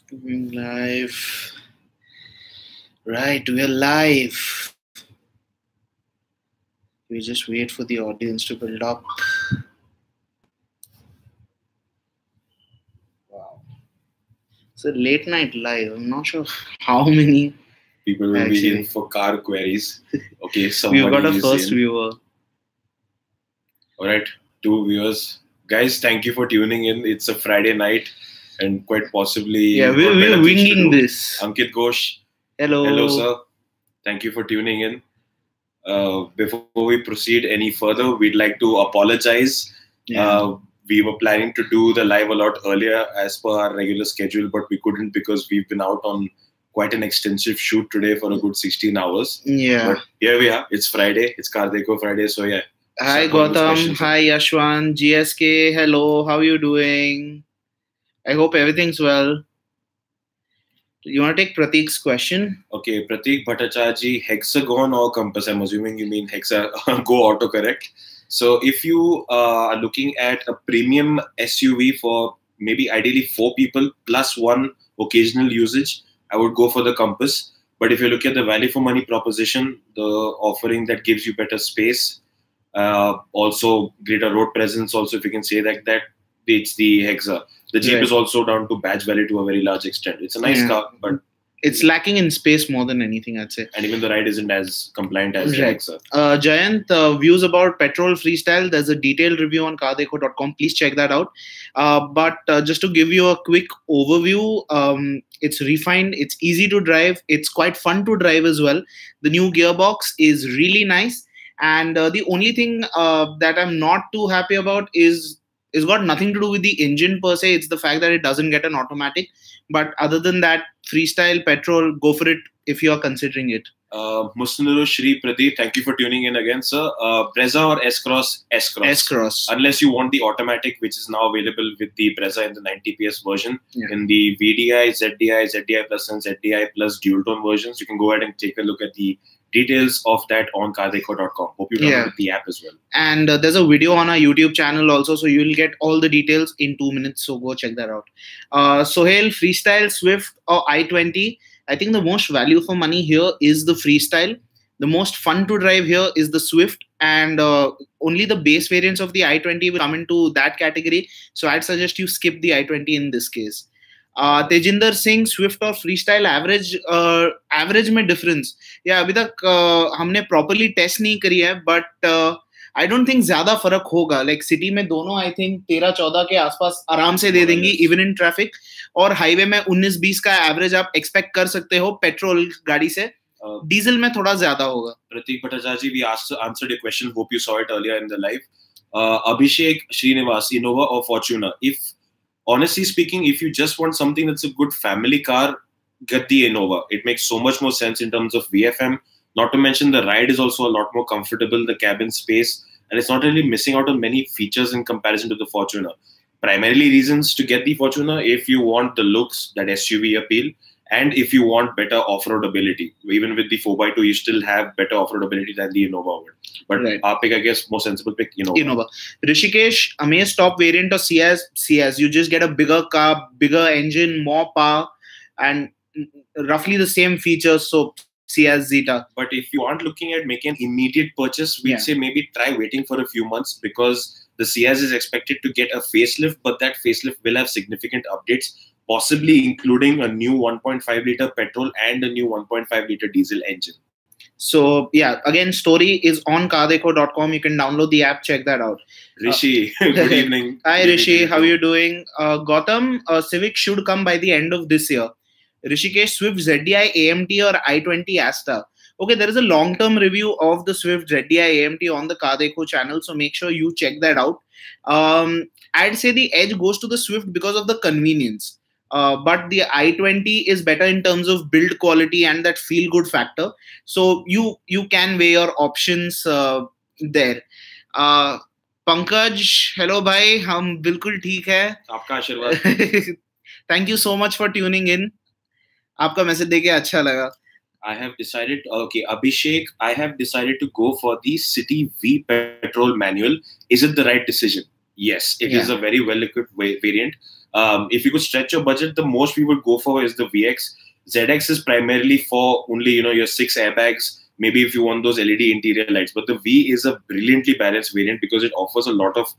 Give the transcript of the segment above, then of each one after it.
Going live. Right, we're live. We just wait for the audience to build up. Wow. It's a late night live. I'm not sure how many people will be in for car queries. Okay, we've got a first viewer. All right, 2 viewers. Guys, thank you for tuning in. It's a Friday night and quite possibly... we're winging this. Ankit Ghosh. Hello. Hello, sir. Thank you for tuning in. Before we proceed any further, we'd like to apologize. We were planning to do the live a lot earlier as per our regular schedule, but we couldn't because we've been out on quite an extensive shoot today for a good 16 hours. Yeah. But here we are. It's Friday. It's Car Dekho Friday. So yeah. Hi Gautam. Hi Yashwan. GSK. Hello. How are you doing? I hope everything's well. You want to take Prateek's question? Okay, Prateek Bhattacharya, hexagon or compass? I'm assuming you mean go autocorrect. So if you are looking at a premium SUV for maybe ideally 4 people plus 1 occasional usage, I would go for the compass. But if you look at the value for money proposition, the offering that gives you better space, also greater road presence, also if you can say that it's the Hexa. The Jeep is also down to badge value to a very large extent. It's a nice car, but it's lacking in space more than anything, I'd say. And even the ride isn't as compliant as the Hexa. Jayant, views about petrol freestyle. There's a detailed review on cardekho.com. Please check that out. But just to give you a quick overview, it's refined. It's easy to drive. It's quite fun to drive as well. The new gearbox is really nice. And the only thing that I'm not too happy about is it's got nothing to do with the engine per se. It's the fact that it doesn't get an automatic. But other than that, freestyle petrol, go for it if you are considering it. Musnuru Shri Pradeep, thank you for tuning in again, sir. Brezza or S-Cross? S-Cross. S-Cross. Unless you want the automatic, which is now available with the Brezza in the 90 PS version. In the VDI, ZDI, ZDI Plus and ZDI Plus dual tone versions, you can go ahead and take a look at the details of that on cardekho.com. Hope you download the app as well. And there's a video on our YouTube channel also, so you'll get all the details in 2 minutes. So go check that out. Sohail, Freestyle, Swift or i20? I think the most value for money here is the Freestyle. The most fun to drive here is the Swift, and only the base variants of the i20 will come into that category. So I'd suggest you skip the i20 in this case. Tejinder Singh, Swift और Freestyle average में difference. Yeah, अभी तक हमने properly test नहीं करी है, but I don't think ज़्यादा फर्क होगा. Like city में दोनों I think 13-14 के आसपास आराम से दे देंगी even in traffic. और highway में 19-20 का average आप expect कर सकते हो petrol गाड़ी से. Diesel में थोड़ा ज़्यादा होगा. Prateek Bhattacharya, we answered your question. Hope you saw it earlier in the live. Abhishek Srinivas, Innova or Fortuner? Honestly speaking, if you just want something that's a good family car, get the Innova. It makes so much more sense in terms of VFM. Not to mention the ride is also a lot more comfortable, the cabin space, and it's not really missing out on many features in comparison to the Fortuner. Primarily reasons to get the Fortuner if you want the looks, that SUV appeal, and if you want better off-road ability. Even with the 4x2, you still have better off-road ability than the Innova would. But our pick, I guess, more sensible pick, Innova. Rishikesh, Amaze top variant or CS. You just get a bigger car, bigger engine, more power, and roughly the same features. So CS Zeta. But if you aren't looking at making an immediate purchase, we'd say maybe try waiting for a few months, because the CS is expected to get a facelift, but that facelift will have significant updates, possibly including a new 1.5 liter petrol and a new 1.5 liter diesel engine. So yeah, again, story is on cardekho.com. You can download the app, check that out. Rishi, good evening. Hi Rishi, how are you doing? Gautam, Civic should come by the end of this year. Rishikesh, Swift ZDI AMT or i20 Asta? Okay, there is a long-term review of the Swift ZDI AMT on the Cardekho channel, so make sure you check that out. I'd say the edge goes to the Swift because of the convenience. But the i20 is better in terms of build quality and that feel-good factor. So you can weigh your options there. Pankaj, hello bhai, हम बिल्कुल ठीक है. आपका आशीर्वाद. Thank you so much for tuning in. आपका message देके अच्छा लगा. I have decided, Abhishek, I have decided to go for the City V petrol manual. Is it the right decision? Yes, it is a very well-equipped variant. if you could stretch your budget, the most we would go for is the VX. ZX is primarily for only, your 6 airbags. Maybe if you want those LED interior lights, but the V is a brilliantly balanced variant because it offers a lot of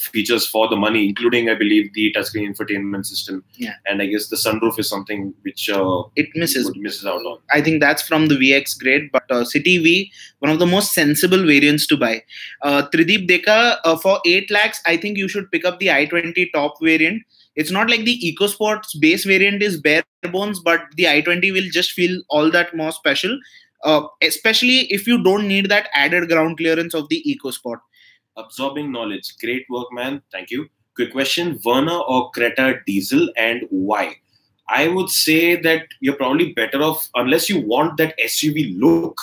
features for the money, including, I believe, the touchscreen infotainment system. Yeah. And I guess the sunroof is something which it misses out on. I think that's from the VX grade, but City V, one of the most sensible variants to buy. Trideep Deka, for 8 lakhs, I think you should pick up the i20 top variant. It's not like the EcoSport's base variant is bare bones, but the i20 will just feel all that more special, especially if you don't need that added ground clearance of the EcoSport. Absorbing knowledge. Great work, man. Thank you. Quick question. Verna or Creta diesel, and why? I would say that you're probably better off, unless you want that SUV look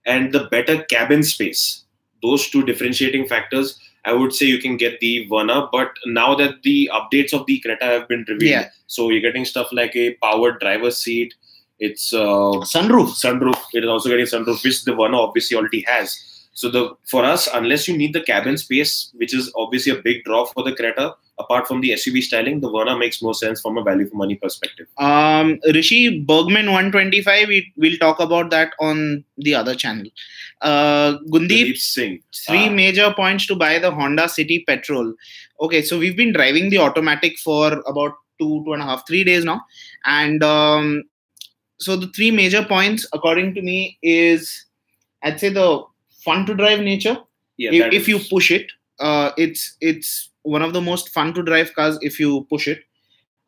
and the better cabin space. Those two differentiating factors, I would say you can get the Verna. But now that the updates of the Creta have been revealed, so you're getting stuff like a powered driver's seat. It's sunroof. It is also getting sunroof, which the Verna obviously already has. So for us, unless you need the cabin space, which is obviously a big draw for the Creta, apart from the SUV styling, the Verna makes more sense from a value for money perspective. Rishi, Bergman 125, we'll talk about that on the other channel. Gundeep Singh. 3 major points to buy the Honda City Petrol. Okay, so we've been driving the automatic for about 2.5, 3 days now. And so the 3 major points, according to me, is, I'd say, the fun to drive nature. Yeah, if you push it, it's one of the most fun to drive cars if you push it.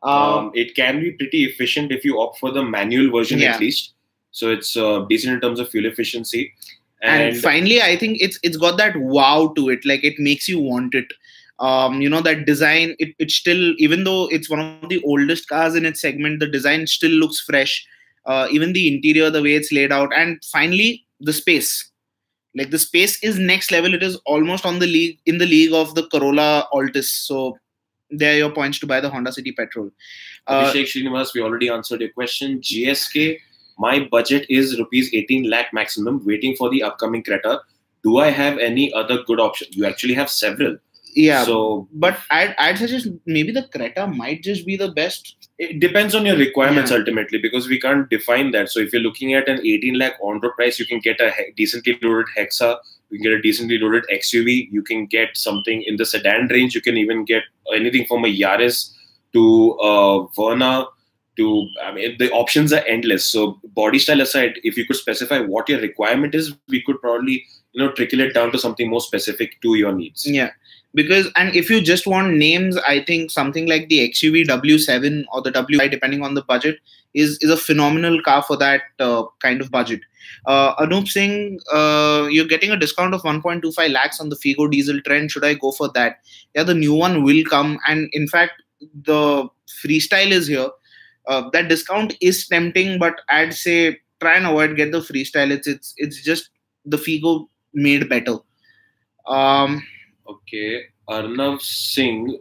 It can be pretty efficient if you opt for the manual version at least. So it's decent in terms of fuel efficiency. And finally, I think it's got that wow to it. Like, it makes you want it. That design, it still, even though it's one of the oldest cars in its segment, the design still looks fresh. Even the interior, the way it's laid out. And finally, the space. Like, the space is next level. It is almost in the league of the Corolla Altis. So there are your points to buy the Honda City Petrol. Abhishek Srinivas, we already answered your question. GSK, my budget is rupees 18 lakh maximum, waiting for the upcoming Creta. Do I have any other good option? You actually have several. Yeah. So, but I'd suggest maybe the Creta might just be the best. It depends on your requirements ultimately, because we can't define that. So if you're looking at an 18 lakh on-road price, you can get a decently loaded Hexa, you can get a decently loaded XUV, you can get something in the sedan range, you can even get anything from a Yaris to Verna to, the options are endless. So body style aside, if you could specify what your requirement is, we could probably, trickle it down to something more specific to your needs. Yeah. Because, and if you just want names, I think something like the XUV W7 or the WI, depending on the budget, is a phenomenal car for that kind of budget. Anup Singh, you're getting a discount of 1.25 lakhs on the Figo diesel trend. Should I go for that? Yeah, the new one will come. And in fact, the Freestyle is here. That discount is tempting, but I'd say try and avoid, get the Freestyle. It's just the Figo made better. Okay, Arnav Singh.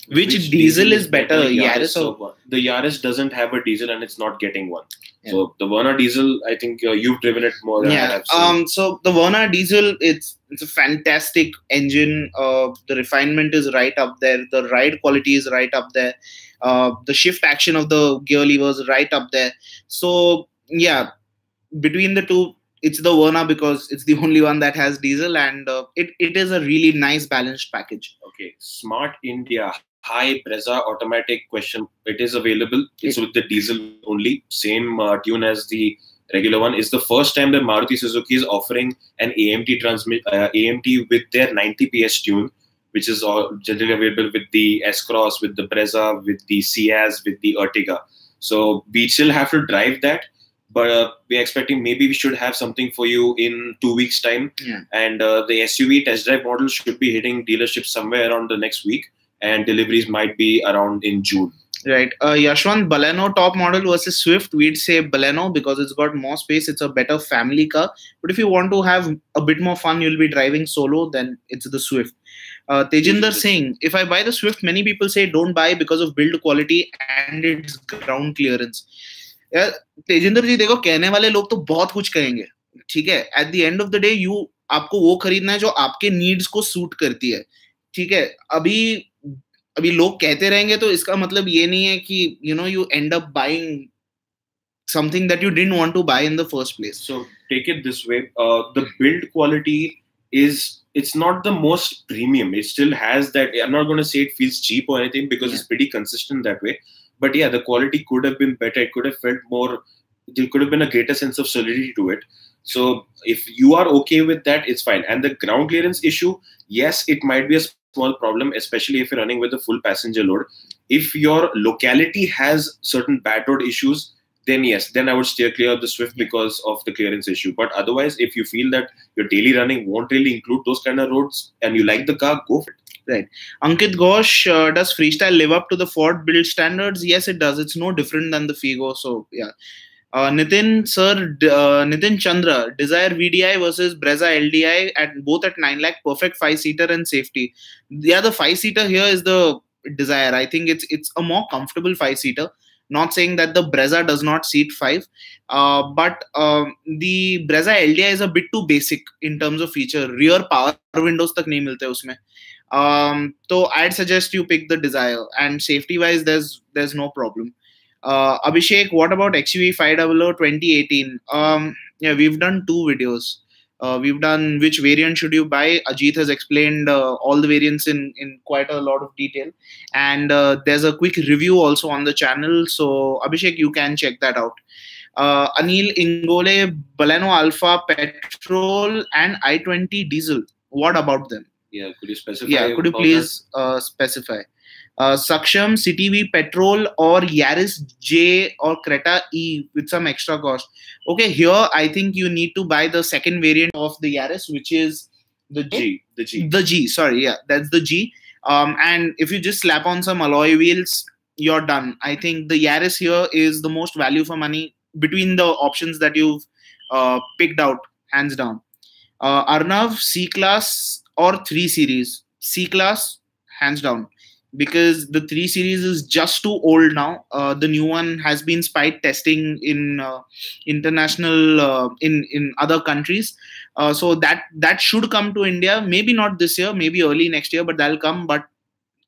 Which diesel is better, Yaris or? The Yaris doesn't have a diesel and it's not getting one. Yeah. So the Verna diesel, I think you've driven it more than I have. So the Verna diesel, it's a fantastic engine. The refinement is right up there. The ride quality is right up there. The shift action of the gear levers is right up there. So yeah, between the two, it's the Verna because it's the only one that has diesel, and it is a really nice balanced package. Okay, Smart India High Brezza automatic question. It is available. It's with the diesel only. Same tune as the regular one. It's the first time that Maruti Suzuki is offering an AMT with their 90 PS tune, which is generally available with the S-Cross, with the Brezza, with the Ciaz, with the Ertiga. So we still have to drive that. But we're expecting maybe we should have something for you in 2 weeks' time. Yeah. And the SUV test drive model should be hitting dealerships somewhere around the next week. And deliveries might be around in June. Right. Yashwant, Baleno top model versus Swift. We'd say Baleno because it's got more space. It's a better family car. But if you want to have a bit more fun, you'll be driving solo, then it's the Swift. Tejinder Singh, if I buy the Swift, many people say don't buy because of build quality and its ground clearance. Tejinder जी देखो, कहने वाले लोग तो बहुत कुछ कहेंगे, ठीक है. At the end of the day आपको वो खरीदना है जो आपके नीड्स को सूट करती है, ठीक है. अभी अभी लोग कहते रहेंगे तो इसका मतलब ये नहीं है कि you end up buying something that you didn't want to buy in the first place. So take it this way: the build quality it's not the most premium. It still has that. I'm not going to say it feels cheap or anything because it's pretty consistent that way. But yeah, the quality could have been better. It could have felt more. There could have been a greater sense of solidity to it. So if you are okay with that, it's fine. And the ground clearance issue, yes, it might be a small problem, especially if you're running with a full passenger load. If your locality has certain bad road issues, then yes, then I would steer clear of the Swift because of the clearance issue. But otherwise, if you feel that your daily running won't really include those kind of roads and you like the car, go for it. Right. Ankit Ghosh, does Freestyle live up to the Ford build standards? Yes, it does. It's no different than the Figo. So yeah. Nitin Chandra, Desire VDI versus Brezza LDI both at 9 lakh, perfect 5-seater and safety. Yeah, the 5-seater here is the Desire. I think it's a more comfortable 5-seater. Not saying that the Brezza does not seat 5, but the Brezza LDI is a bit too basic in terms of feature. Rear power windows tak nahi milte usme. So I'd suggest you pick the Desire, and safety wise there's no problem. Abhishek, what about XUV 500 2018? Yeah, we've done 2 videos. We've done which variant should you buy. Ajit has explained all the variants in quite a lot of detail, and there's a quick review also on the channel. So Abhishek, you can check that out. Anil Ingole, Baleno Alpha Petrol and i20 Diesel. What about them? Yeah, could you specify? Yeah, could you please specify? Saksham, CTV Petrol or Yaris J or Creta E with some extra cost. Okay, here I think you need to buy the second variant of the Yaris, which is the G. The G, sorry, yeah, that's the G. And if you just slap on some alloy wheels, you're done. I think the Yaris here is the most value for money between the options that you've picked out, hands down. Arnav, C-Class or 3 Series? C-Class, hands down. Because the 3 Series is just too old now. The new one has been spite testing in international in other countries. So that should come to India. Maybe not this year, maybe early next year, but that'll come. But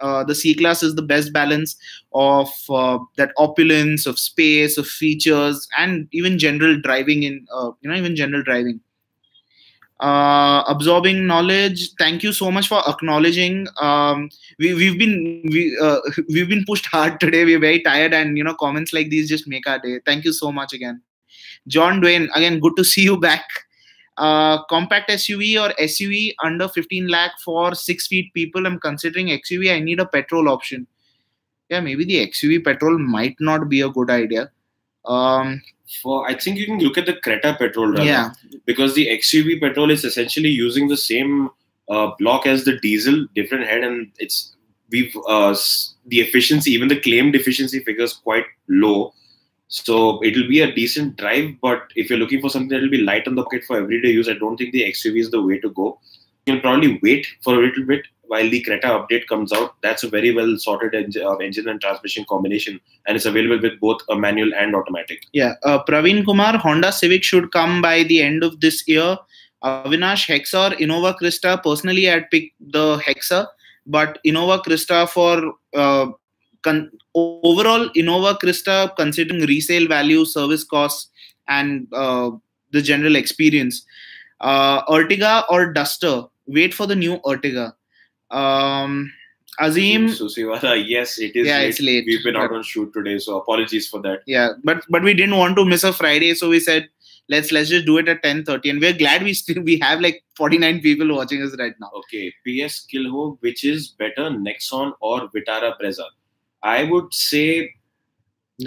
the C-Class is the best balance of that opulence, of space, of features, and even general driving even general driving. Absorbing knowledge. Thank you so much for acknowledging. We've been pushed hard today. We're very tired, and comments like these just make our day. Thank you so much again, John Dwayne. Again, good to see you back. Compact SUV or SUV under 15 lakh for 6 feet people. I'm considering XUV. I need a petrol option. Yeah, maybe the XUV petrol might not be a good idea. I think you can look at the Creta petrol rather, because the XUV petrol is essentially using the same block as the diesel, different head, and the efficiency, even the claimed efficiency figure is quite low. So it'll be a decent drive, but if you're looking for something that will be light on the pocket for everyday use, I don't think the XUV is the way to go. You can probably wait for a little bit while the Creta update comes out. That's a very well sorted engine and transmission combination, and it's available with both a manual and automatic. Yeah, Praveen Kumar, Honda Civic should come by the end of this year. Avinash, Hexa or Innova Krista. Personally, I'd pick the Hexa, but Innova Krista for overall Innova Krista, considering resale value, service costs, and the general experience. Ertiga or Duster. Wait for the new Ertiga. Azim Susiwala, yes, it is. Yeah, it's late. We've been out on shoot today, so apologies for that. Yeah, but we didn't want to miss a Friday, so we said let's just do it at 10:30, and we're glad we have like 49 people watching us right now. Okay, PS Killho, which is better, Nexon or Vitara Brezza? I would say,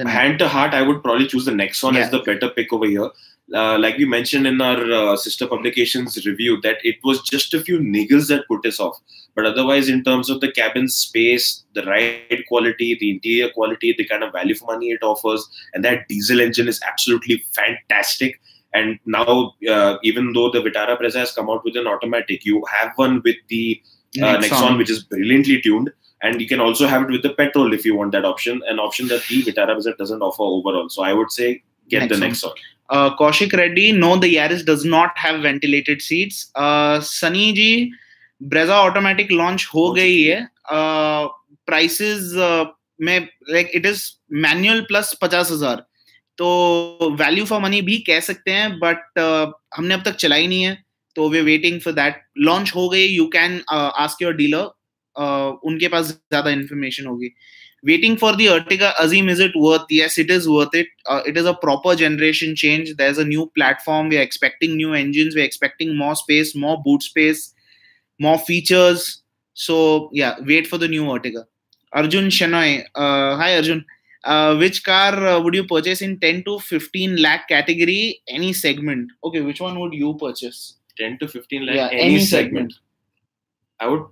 hand to heart, I would probably choose the Nexon as the better pick over here. Like we mentioned in our sister publications review, that it was just a few niggles that put us off. But otherwise, in terms of the cabin space, the ride quality, the interior quality, the kind of value for money it offers, and that diesel engine is absolutely fantastic. And now, even though the Vitara Brezza has come out with an automatic, you have one with the Nexon, which is brilliantly tuned. And you can also have it with the petrol if you want that option, an option that the Vitara Brezza doesn't offer overall. So I would say get the Nexon. Kaushik Reddy, no, the Yaris does not have ventilated seats. Sunny ji, Brezza automatic launch ho gayi hai. prices में like it is manual plus 50,000, तो value for money भी कह सकते हैं, but हमने अब तक चलाई नहीं है, तो we're waiting for that. Launch हो गई, you can ask your dealer, उनके पास ज़्यादा information होगी. Waiting for the Ertiga, Azim, is it worth? Yes, it is worth it. It is a proper generation change. There's a new platform. We're expecting new engines. We're expecting more space, more boot space, more features. So, yeah, wait for the new Ertiga. Arjun Shenoy. Hi, Arjun. Which car would you purchase in 10 to 15 lakh category, any segment? Okay, which one would you purchase? 10 to 15 lakh, Yeah, any segment. I would...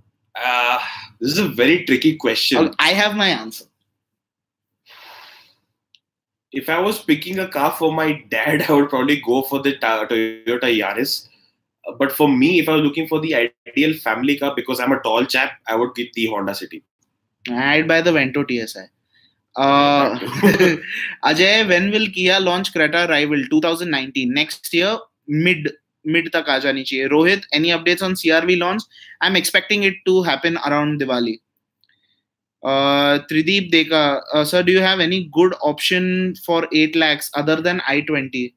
this is a very tricky question. I have my answer. If I was picking a car for my dad, I would probably go for the Toyota Yaris. But for me, if I was looking for the ideal family car, because I'm a tall chap, I would get the Honda City. I'd buy the Vento TSI. Ajay, when will Kia launch Creta Rival? 2019. Next year, mid tak aa jani chahiye. Rohit, any updates on CRV launch? I'm expecting it to happen around Diwali. Trideep Deka, sir, do you have any good option for 8 lakhs other than i20?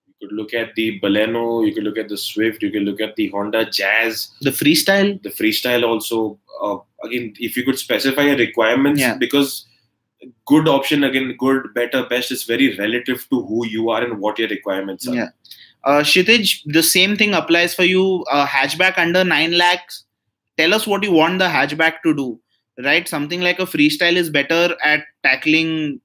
You could look at the Baleno, you could look at the Swift, you could look at the Honda Jazz. The Freestyle? The Freestyle also. Again, if you could specify your requirements, because good option, again, good, better, best is very relative to who you are and what your requirements are. Yeah. Kshitij, the same thing applies for you. Hatchback under 9 lakhs. Tell us what you want the hatchback to do, right? Something like a Freestyle is better at tackling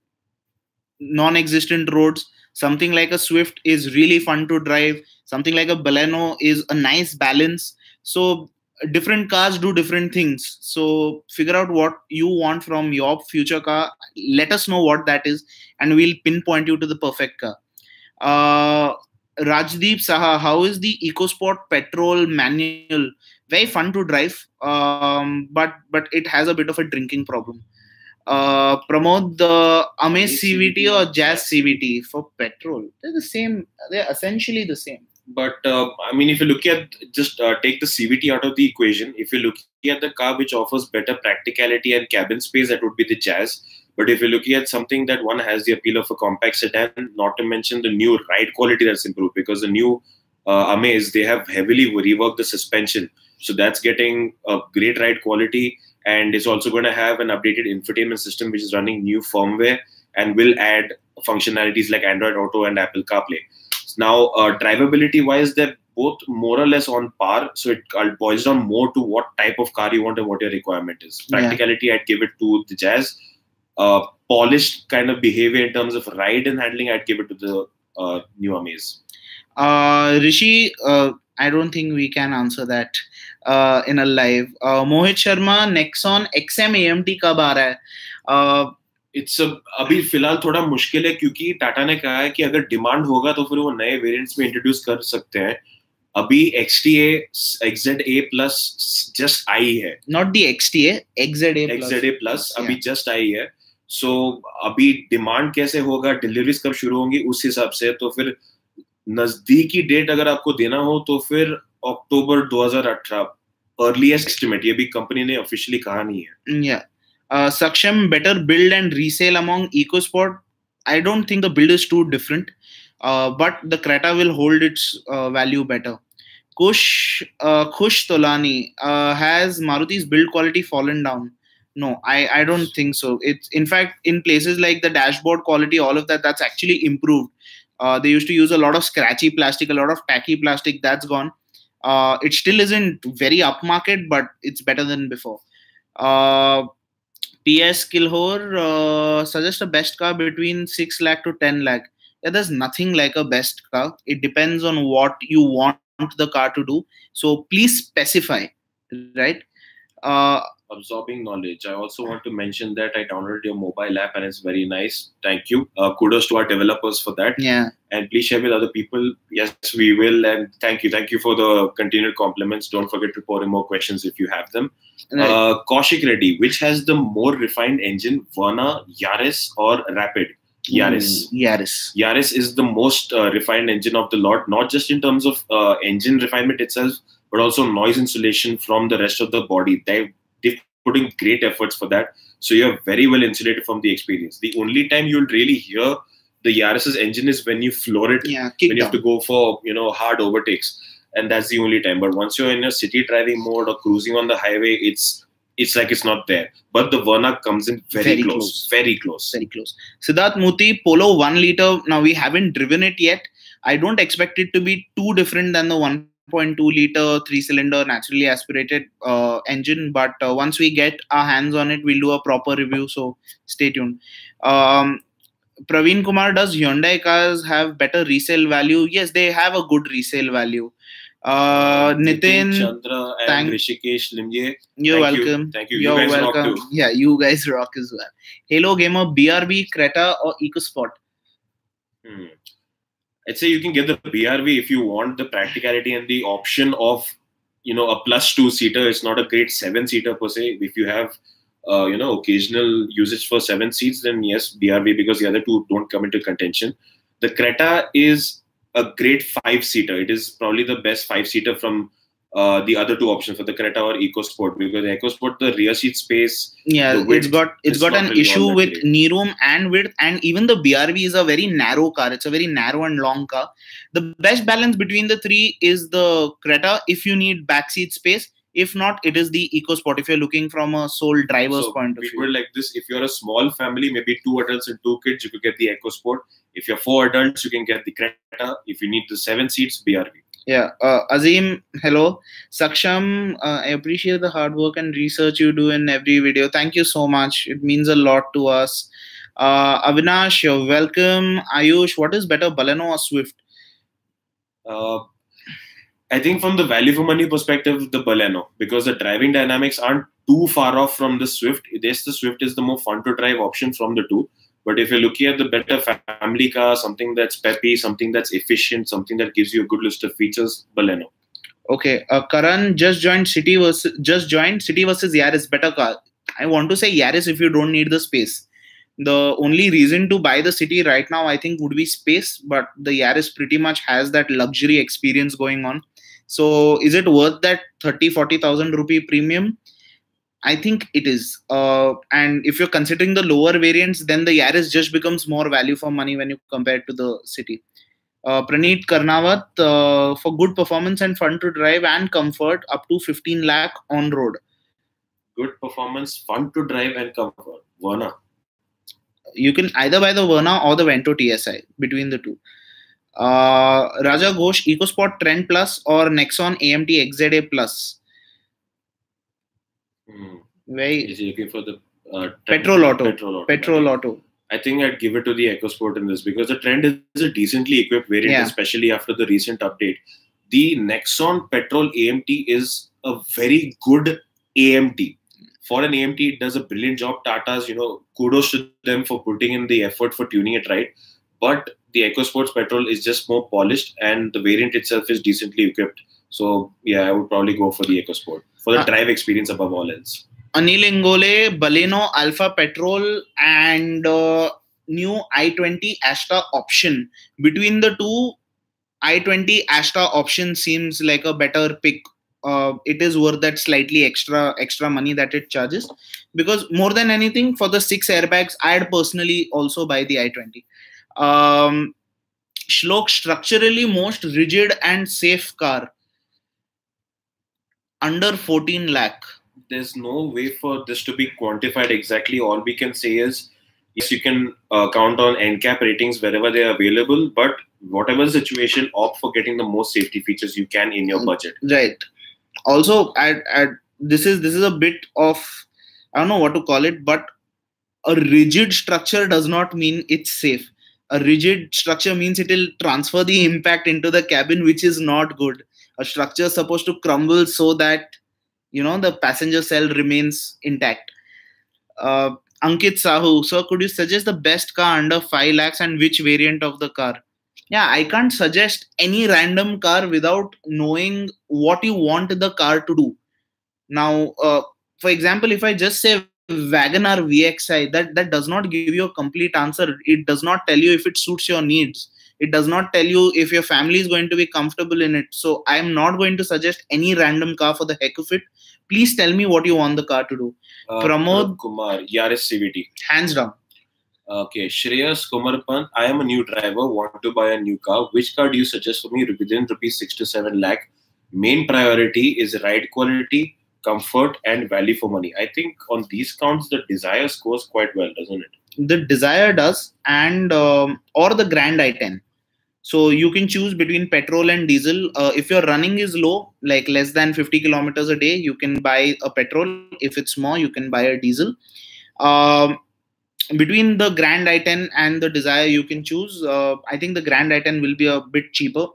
non-existent roads. Something like a Swift is really fun to drive. Something like a Baleno is a nice balance. So different cars do different things. So figure out what you want from your future car. Let us know what that is, and we'll pinpoint you to the perfect car. Rajdeep Saha, how is the EcoSport petrol manual? Very fun to drive, but it has a bit of a drinking problem. Pramod, the Amaze CVT or Jazz CVT for petrol, they're the same. They're essentially the same. But I mean, if you look at just take the CVT out of the equation, if you look at the car which offers better practicality and cabin space, that would be the Jazz. But if you're looking at something that one has the appeal of a compact sedan, not to mention the new ride quality that's improved, because the new Amaze, they have heavily reworked the suspension. So that's getting a great ride quality, and it's also going to have an updated infotainment system which is running new firmware and will add functionalities like Android Auto and Apple CarPlay. Now, drivability wise, they're both more or less on par. So it boils down more to what type of car you want and what your requirement is. Practicality, I'd give it to the Jazz. Polished kind of behavior in terms of ride and handling, I'd give it to the new Amaze. Rishi, I don't think we can answer that in a live. Mohit Sharma, Nexon XM AMT कब आ रहा है? अभी फिलहाल थोड़ा मुश्किल है, क्योंकि टाटा ने कहा है कि अगर डिमांड होगा तो फिर वो नए वेरिएंट्स में इंट्रोड्यूस कर सकते हैं. अभी XTA XZA plus just i है. Not the XTA, XZA plus अभी जस्ट आई है. सो अभी डिमांड कैसे होगा, डिलीवरीज कब शुरू होंगी, उस हिसाब से. तो फिर नजदीकी डेट अगर आपको देना हो तो फिर अक्टूबर 2018 अर्लीएस्ट एस्टिमेट. ये भी कंपनी ने ऑफिशियली कहा नहीं है. Saksham, better build and resale among EcoSport. I don't think the build is too different, but the Creta will hold its value better. Khush Tolani, has Maruti's build quality fallen down? No, I don't think so. It's in fact in places like the dashboard quality, all of that's actually improved. They used to use a lot of scratchy plastic, a lot of tacky plastic. That's gone. It still isn't very upmarket, but it's better than before. PS Kilhor, suggest a best car between 6 lakh to 10 lakh. Yeah, there's nothing like a best car. It depends on what you want the car to do. So please specify, right? Absorbing knowledge. I also want to mention that I downloaded your mobile app and it's very nice. Thank you. Kudos to our developers for that. Yeah. And please share with other people. Yes, we will. And thank you. Thank you for the continued compliments. Don't forget to pour in more questions if you have them. Right. Kaushik Reddy, which has the more refined engine, Verna, Yaris or Rapid? Yaris. Yaris is the most refined engine of the lot, not just in terms of engine refinement itself, but also noise insulation from the rest of the body. They've putting great efforts for that. So you're very well insulated from the experience. The only time you'll really hear the Yaris's engine is when you floor it, when you have to go for hard overtakes, and that's the only time. But once you're in a city driving mode or cruising on the highway, it's like it's not there. But the Verna comes in very close. Very close. Siddharth Muti, Polo 1 liter. Now we haven't driven it yet. I don't expect it to be too different than the 1.2 liter 3-cylinder naturally aspirated engine. But once we get our hands on it, we'll do a proper review. So stay tuned. Praveen Kumar, does Hyundai cars have better resale value? Yes, they have a good resale value. Nitin Chandra and Rishikesh Limye. You're welcome. Thank you. You guys rock too. Yeah, you guys rock as well. Halo Gamer, BRB, Creta or EcoSport? I'd say you can get the BRV if you want the practicality and the option of a plus 2-seater. It's not a great 7-seater per se. If you have occasional usage for 7 seats, then yes, BRV, because the other two don't come into contention. The Creta is a great 5-seater. It is probably the best 5-seater from the other two options for the Creta or EcoSport, because the EcoSport, the rear seat space, it's got an really issue with knee room and width, and even the BRV is a very narrow car. It's a very narrow and long car. The best balance between the three is the Creta if you need backseat space. If not, it is the EcoSport if you're looking from a sole driver's point of view. We like this. If you're a small family, maybe 2 adults and 2 kids, you could get the EcoSport. If you're 4 adults, you can get the Creta. If you need the 7 seats, BRV. Yeah. Azim, hello. Saksham, I appreciate the hard work and research you do in every video. Thank you so much. It means a lot to us. Avinash, you're welcome. Ayush, what is better, Baleno or Swift? I think from the value for money perspective, the Baleno, because the driving dynamics aren't too far off from the Swift. Yes, the Swift is the more fun to drive option from the two. But if you're looking at the better family car, something that's peppy, something that's efficient, something that gives you a good list of features, Baleno. Okay, Karan just joined City versus Yaris, better car. I want to say Yaris if you don't need the space. The only reason to buy the City right now, I think, would be space. But the Yaris pretty much has that luxury experience going on. So is it worth that 30,000-40,000 rupee premium? I think it is. And if you're considering the lower variants, then the Yaris just becomes more value for money when you compare it to the City. Praneet Karnawat, for good performance and fun to drive and comfort, up to 15 lakh on road. Good performance, fun to drive and comfort. Verna. You can either buy the Verna or the Vento TSI, between the two. Raja Ghosh, EcoSport Trend Plus or Nexon AMT XZA Plus? Is he looking for the Petrol Auto? I think I'd give it to the EcoSport in this, because the Trend is a decently equipped variant, especially after the recent update. The Nexon Petrol AMT is a very good AMT. For an AMT, it does a brilliant job. Tata's, kudos to them for putting in the effort for tuning it right. But the EcoSport's petrol is just more polished, and the variant itself is decently equipped. So, yeah, I would probably go for the EcoSport for the drive experience above all else. Anil Ingole, Baleno Alpha Petrol and new i20 Astra option. Between the two, i20 Astra option seems like a better pick. It is worth that slightly extra money that it charges, because more than anything, for the 6 airbags, I'd personally also buy the i20. Shlok, structurally most rigid and safe car, under 14 lakh. There's no way for this to be quantified exactly. All we can say is, yes, you can count on NCAP ratings wherever they are available, but whatever the situation, opt for getting the most safety features you can in your budget. Right. Also, this is a bit of, I don't know what to call it, but a rigid structure does not mean it's safe. A rigid structure means it will transfer the impact into the cabin, which is not good. A structure is supposed to crumble so that, the passenger cell remains intact. Ankit Sahu, sir, could you suggest the best car under 5 lakhs and which variant of the car? Yeah, I can't suggest any random car without knowing what you want the car to do. Now, for example, if I just say WagonR VXI, that does not give you a complete answer. It does not tell you if it suits your needs. It does not tell you if your family is going to be comfortable in it. So I'm not going to suggest any random car for the heck of it. Please tell me what you want the car to do. Pramod Kumar, Yaris CVT. Hands down. Okay, Shreyas Kumarpan, I am a new driver, want to buy a new car. Which car do you suggest for me within rupees 6 to 7 lakh? Main priority is ride quality, comfort, and value for money. I think on these counts, the Desire scores quite well, doesn't it? The Desire does, and or the Grand i10. So you can choose between petrol and diesel. If your running is low, like less than 50 kilometers a day, you can buy a petrol. If it's more, you can buy a diesel. Between the Grand i10 and the Desire, you can choose. I think the Grand i10 will be a bit cheaper,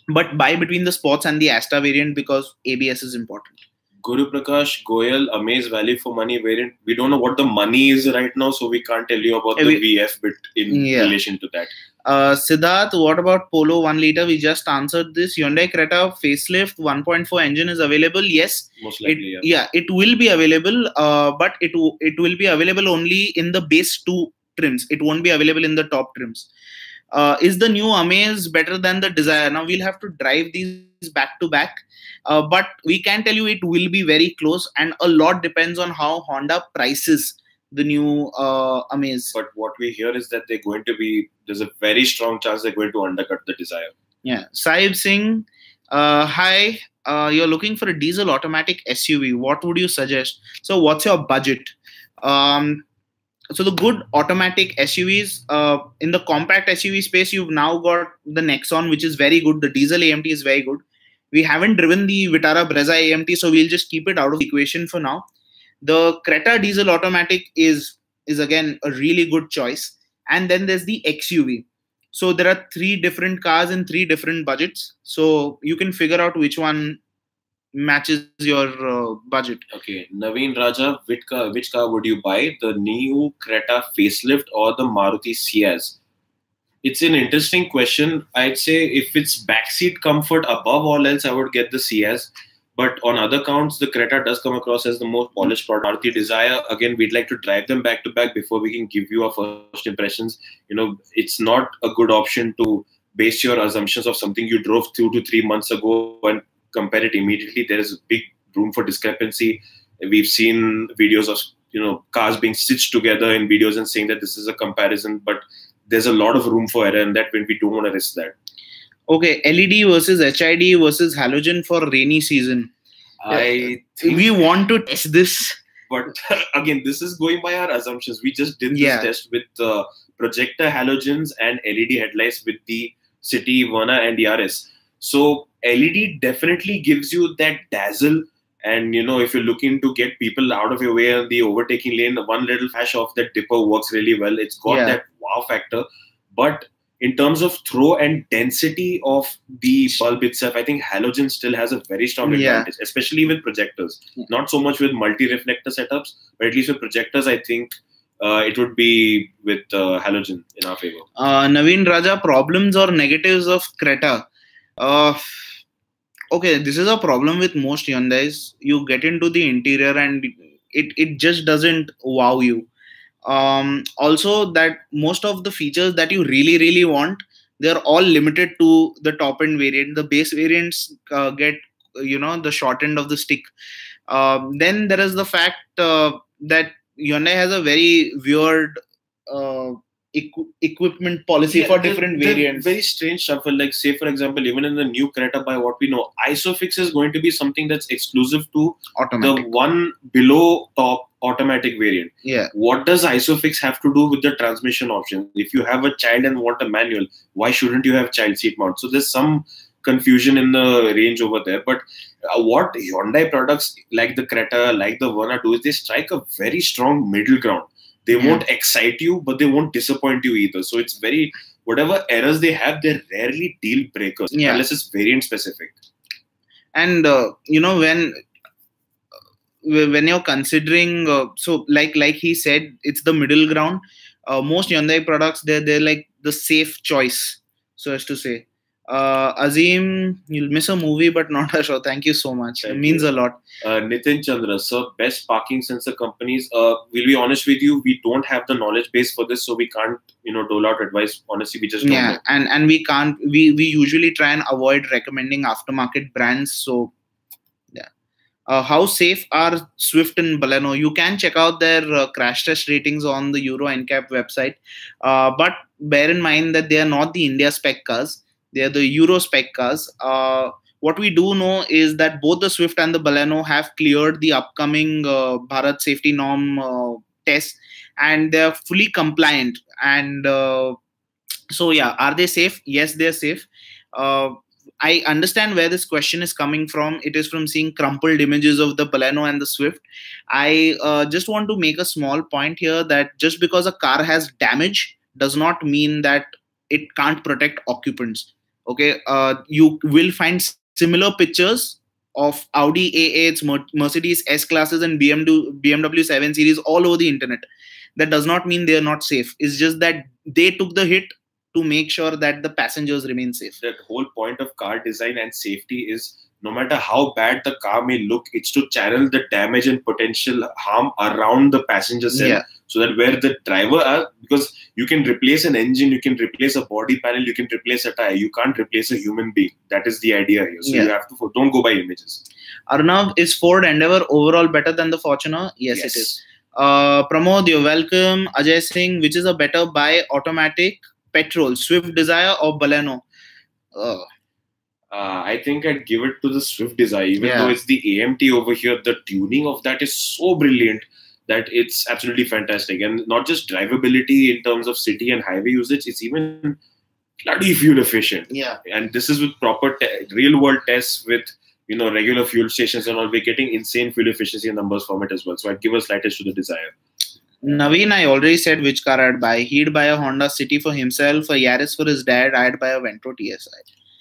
but buy between the Sports and the Asta variant because ABS is important. Guru Prakash Goyal, Amaze value for money variant. We don't know what the money is right now, so we can't tell you about the VF bit in relation to that. Siddharth, what about Polo 1 liter? We just answered this. Hyundai Creta facelift 1.4 engine is available. Yes, most likely. It will be available, but it will be available only in the base 2 trims. It won't be available in the top trims. Is the new Amaze better than the Desire? Now we'll have to drive these back to back, but we can tell you it will be very close, and a lot depends on how Honda prices the new Amaze. But what we hear is that there's a very strong chance they're going to undercut the Desire. Yeah. Saib Singh, hi, you're looking for a diesel automatic SUV. What would you suggest? So what's your budget? So the good automatic SUVs, in the compact SUV space, you've now got the Nexon, which is very good. The diesel AMT is very good. We haven't driven the Vitara Brezza AMT, so we'll just keep it out of the equation for now. The Creta diesel automatic is again a really good choice. And then there's the XUV. So there are 3 different cars in 3 different budgets. So you can figure out which one matches your budget. Okay, Naveen Raja, which car would you buy? The new Creta facelift or the Maruti Ciaz? It's an interesting question. I'd say if it's backseat comfort above all else, I would get the Ciaz. But on other counts, the Creta does come across as the most polished product. Maruti Desire, again, we'd like to drive them back to back before we can give you our first impressions. It's not a good option to base your assumptions of something you drove 2 to 3 months ago and compare it immediately. There is a big room for discrepancy. We've seen videos of cars being stitched together in videos and saying that this is a comparison, but there's a lot of room for error in that when we don't want to risk that. Okay, LED versus HID versus halogen for rainy season. I think we want to test this, but again, this is going by our assumptions. We just did this test with projector halogens and LED headlights with the City, Verna, and Yaris. So LED definitely gives you that dazzle. And, if you're looking to get people out of your way in the overtaking lane, one little flash of that dipper works really well. It's got that wow factor. But in terms of throw and density of the bulb itself, I think halogen still has a very strong advantage, especially with projectors. Not so much with multi-reflector setups, but at least with projectors, I think it would be with halogen in our favor. Naveen Raja, problems or negatives of Creta? Okay, this is a problem with most Hyundais. You get into the interior and it just doesn't wow you. Also, that most of the features that you really want, they're all limited to the top end variant. The base variants get the short end of the stick. Then there is the fact that Hyundai has a very weird equipment policy for different variants. Very strange shuffle. Like, say for example, even in the new Creta, by what we know, ISOFIX is going to be something that's exclusive to automatic. The one below top automatic variant. What does ISOFIX have to do with the transmission option? If you have a child and want a manual, why shouldn't you have child seat mount? So there's some confusion in the range over there. But what Hyundai products like the Creta, like the Verna do is they strike a very strong middle ground. They won't excite you, but they won't disappoint you either. So it's whatever errors they have, they're rarely deal breakers unless it's variant specific. And when you're considering, so like he said, it's the middle ground. Most Hyundai products, they're like the safe choice, so as to say. Azim, you'll miss a movie, but not a show. Thank you so much. It means a lot. Nitin Chandra, sir, best parking sensor companies. We'll be honest with you, we don't have the knowledge base for this, so we can't, dole out advice. Honestly, we just don't know. And we can't. We usually try and avoid recommending aftermarket brands. So, How safe are Swift and Baleno? You can check out their crash test ratings on the Euro NCAP website, but bear in mind that they are not the India spec cars; they are the Euro spec cars. What we do know is that both the Swift and the Baleno have cleared the upcoming Bharat safety norm test, and they are fully compliant. And so, yeah, are they safe? Yes, they are safe. Uh, I understand where this question is coming from. It is from seeing crumpled images of the Baleno and the Swift. I just want to make a small point here that just because a car has damage does not mean that it can't protect occupants. Okay, you will find similar pictures of Audi A8s, Mercedes S classes, and BMW 7 Series all over the internet. That does not mean they are not safe. It's just that they took the hit to make sure that the passengers remain safe. The whole point of car design and safety is, no matter how bad the car may look, it's to channel the damage and potential harm around the passenger cell. Yeah. So that where the driver are, because you can replace an engine, you can replace a body panel, you can replace a tire, you can't replace a human being. That is the idea here. So you have to, don't go by images. Arnav, is Ford Endeavour overall better than the Fortuner? Yes. It is. Pramod, you're welcome. Ajay Singh, which is a better buy, automatic, petrol, Swift Desire or Baleno? I think I'd give it to the Swift Desire, even though it's the AMT over here. The tuning of that is so brilliant that it's absolutely fantastic. And not just drivability in terms of city and highway usage, it's even bloody fuel efficient. Yeah. And this is with proper real world tests with, you know, regular fuel stations and all. We're getting insane fuel efficiency numbers from it as well. So I'd give a slightest to the Desire. Naveen, I already said which car I'd buy. He'd buy a Honda City for himself, a Yaris for his dad. I'd buy a Ventro TSI.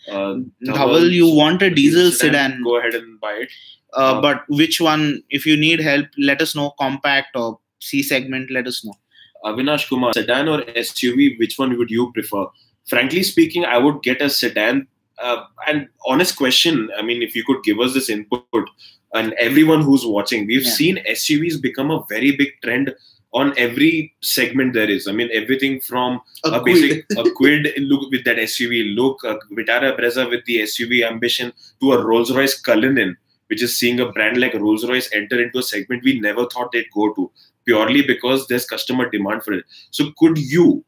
Dhaval, you want a diesel sedan? Go ahead and buy it. But which one? If you need help, let us know. Compact or C segment, let us know. Avinash Kumar, sedan or SUV, which one would you prefer? Frankly speaking, I would get a sedan. And honest question, I mean, if you could give us this input, and everyone who's watching, we've seen SUVs become a very big trend on every segment there is. I mean, everything from a Quid look with that SUV look, a Vitara Brezza with the SUV ambition, to a Rolls-Royce Cullinan, which is seeing a brand like Rolls-Royce enter into a segment we never thought they'd go to, purely because there's customer demand for it. So could you,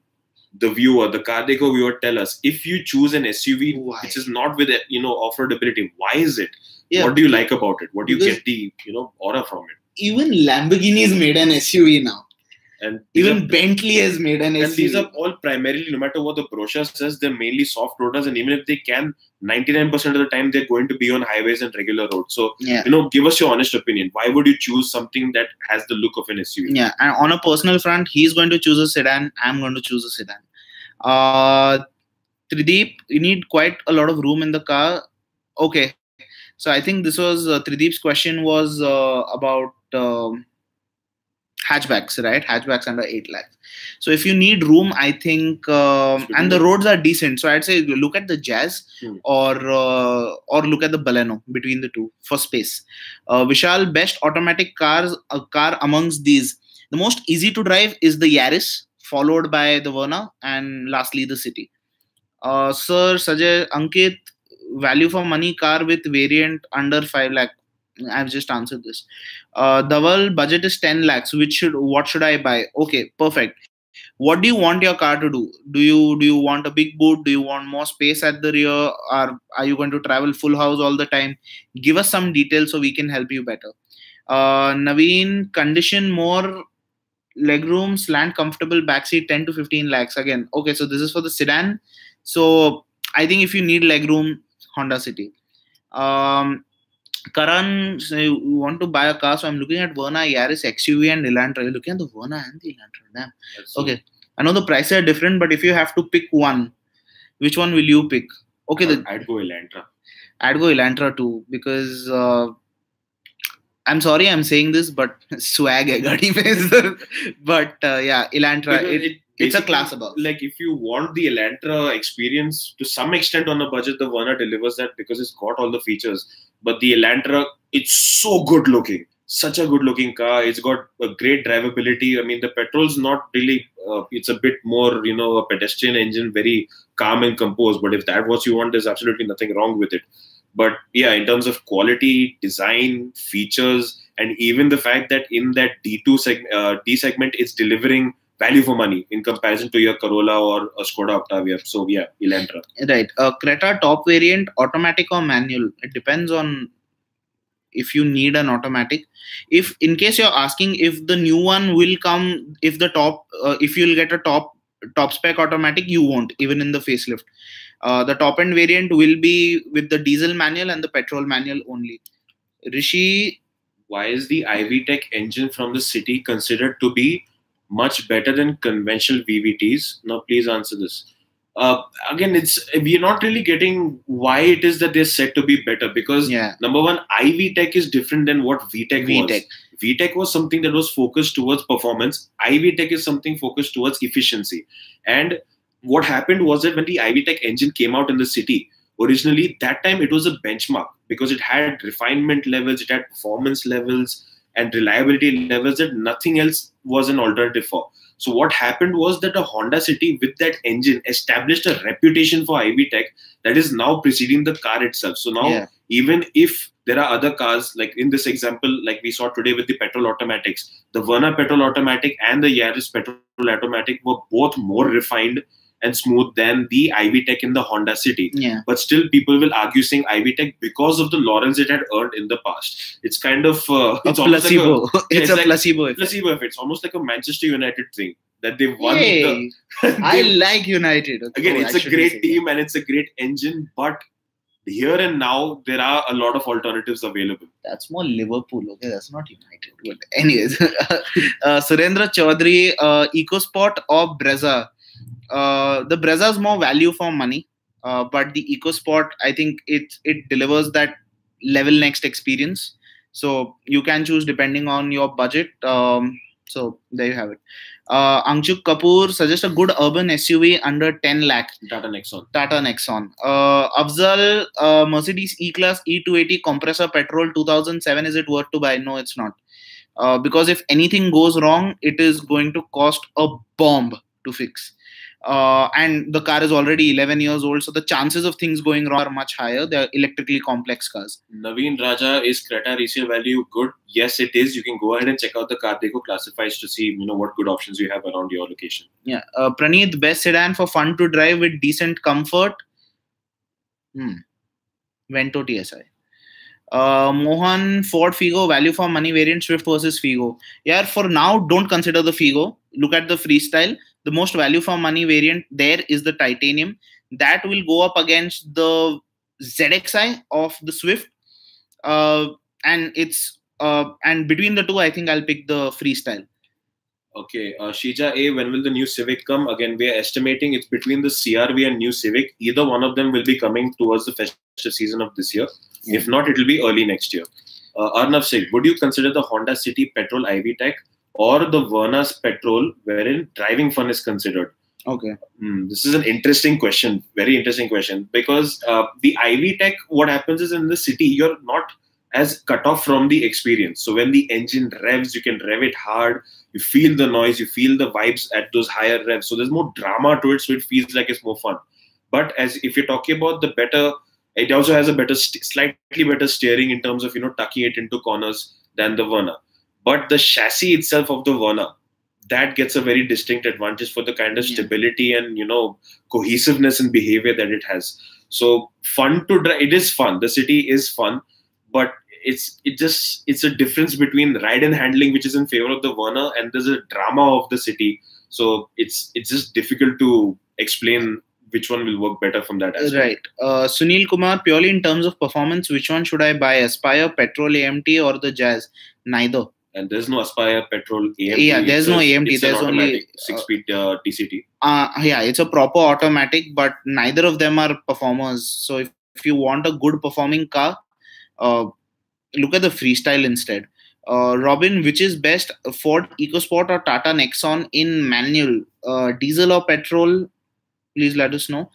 the viewer, the Kardeko viewer, tell us, if you choose an SUV which is not with, you know, off-road ability, why is it? Yeah. What do you like about it? What do you get the, you know, aura from it? Even Lamborghini's made an SUV now. And even Bentley has made an SUV. And these are all primarily, no matter what the brochure says, they're mainly soft roaders. And even if they can, 99% of the time, they're going to be on highways and regular roads. So, you know, give us your honest opinion. Why would you choose something that has the look of an SUV? Yeah, and on a personal front, he's going to choose a sedan. I'm going to choose a sedan. Trideep, you need quite a lot of room in the car. Okay. So I think this was Trideep's question was about hatchbacks, right? Hatchbacks under 8 lakhs. So if you need room, I think, and the roads are decent. So I'd say look at the Jazz or look at the Baleno, between the two for space. Vishal, best automatic car amongst these. The most easy to drive is the Yaris, followed by the Verna, and lastly the City. Sir Sajay, Ankit, value for money car with variant under 5 lakh. I've just answered this. Dhaval, budget is 10 lakhs. What should I buy? Okay, perfect. What do you want your car to do? Do you want a big boot? Do you want more space at the rear? Or are you going to travel full house all the time? Give us some details so we can help you better. Naveen, condition more legroom, slant comfortable backseat, 10 to 15 lakhs. Again, okay, so this is for the sedan. So I think if you need legroom, Honda City. Karan, so you want to buy a car, so I'm looking at Verna, Yaris, XUV and Elantra. You're looking at the Verna and the Elantra. Damn. Okay. I know the prices are different, but if you have to pick one, which one will you pick? Okay, I'd go Elantra. I'd go Elantra too, because I'm sorry I'm saying this, but swag hai gaadi mein. But yeah, Elantra, it's a class above. Like, if you want the Elantra experience to some extent on a budget, the Verna delivers that because it's got all the features. But the Elantra, it's so good looking. Such a good looking car. It's got a great drivability. I mean, the petrol's not really, it's a bit more, you know, a pedestrian engine, very calm and composed. But if that's what you want, there's absolutely nothing wrong with it. But yeah, in terms of quality, design, features, and even the fact that in that D segment, it's delivering value for money in comparison to your Corolla or a Skoda Octavia. So yeah, Elantra. Right. Creta top variant, automatic or manual? It depends on if you need an automatic. If in case you're asking if the new one will come, if the top, if you'll get a top spec automatic, you won't even in the facelift. The top end variant will be with the diesel manual and the petrol manual only. Rishi, Why is the IV Tech engine from the city considered to be much better than conventional VVTs? Now, please answer this. Again, we're not really getting why it is that they're said to be better, because yeah, number one, IV Tech is different than what VTech was. VTech. VTech was something that was focused towards performance. IV Tech is something focused towards efficiency. And what happened was that when the IV Tech engine came out in the city, originally that time it was a benchmark because it had refinement levels, it had performance levels and reliability levels that nothing else was an alternative for. So what happened was that a Honda City with that engine established a reputation for IV Tech that is now preceding the car itself. So now even if there are other cars, like in this example, like we saw today with the petrol automatics, the Verna petrol automatic and the Yaris petrol automatic were both more refined and smooth than the IV Tech in the Honda City. Yeah. But still, people will argue saying IV Tech because of the laurels it had earned in the past. It's kind of it's a placebo. Like it's a placebo effect. Placebo effect. It's almost like a Manchester United thing that they won. I like United. Again, it's a great team and it's a great engine, but here and now there are a lot of alternatives available. That's more Liverpool, okay? That's not United. But anyways, Surendra Chaudhary, EcoSport or Brezza? The Brezza is more value for money, but the EcoSport, I think it delivers that level next experience. So you can choose depending on your budget. So there you have it. Anshuk Kapoor suggests a good urban SUV under 10 lakh. Tata Nexon. Afzal, Mercedes E-Class E280 compressor petrol 2007. Is it worth to buy? No, it's not. Because if anything goes wrong, it is going to cost a bomb to fix. And the car is already 11 years old, so the chances of things going wrong are much higher. They're electrically complex cars. Naveen Raja, is Creta resale value good? Yes, it is. You can go ahead and check out the Cardeco classifieds to see what good options you have around your location. Yeah. Praneeth, best sedan for fun to drive with decent comfort. Vento TSI. Mohan, Ford Figo, value for money variant, Swift versus Figo. Yeah, for now, don't consider the Figo. Look at the Freestyle. The most value for money variant there is the Titanium. That will go up against the ZXi of the Swift. And between the two, I think I'll pick the Freestyle. Okay, Shija A, when will the new Civic come? Again, we are estimating it's between the CRV and new Civic. Either one of them will be coming towards the festive season of this year. If not, it will be early next year. Arnav Singh, would you consider the Honda City petrol IV Tech or the Verna's petrol wherein driving fun is considered? Okay. This is an interesting question. Very interesting question. Because the IV Tech, what happens is in the city, you're not as cut off from the experience. So when the engine revs, you can rev it hard. You feel the noise. You feel the vibes at those higher revs. So there's more drama to it. So it feels like it's more fun. But if you're talking about the better, it also has a better, slightly better steering in terms of, tucking it into corners than the Verna. But the chassis itself of the Verna, that gets a very distinct advantage for the kind of stability and, cohesiveness and behavior that it has. So fun to drive. It is fun. The city is fun, but it's a difference between ride and handling, which is in favor of the Verna, and there's a drama of the city. So it's just difficult to explain which one will work better from that aspect. Right. Sunil Kumar, purely in terms of performance, which one should I buy? Aspire, Petrol AMT or the Jazz? Neither. And there's no Aspire, Petrol, AMT. Yeah, there's no AMT. There's only 6-speed TCT. Yeah, it's a proper automatic, but neither of them are performers. So if you want a good performing car, look at the Freestyle instead. Robin, which is best, Ford EcoSport or Tata Nexon in manual? Diesel or petrol? Please let us know.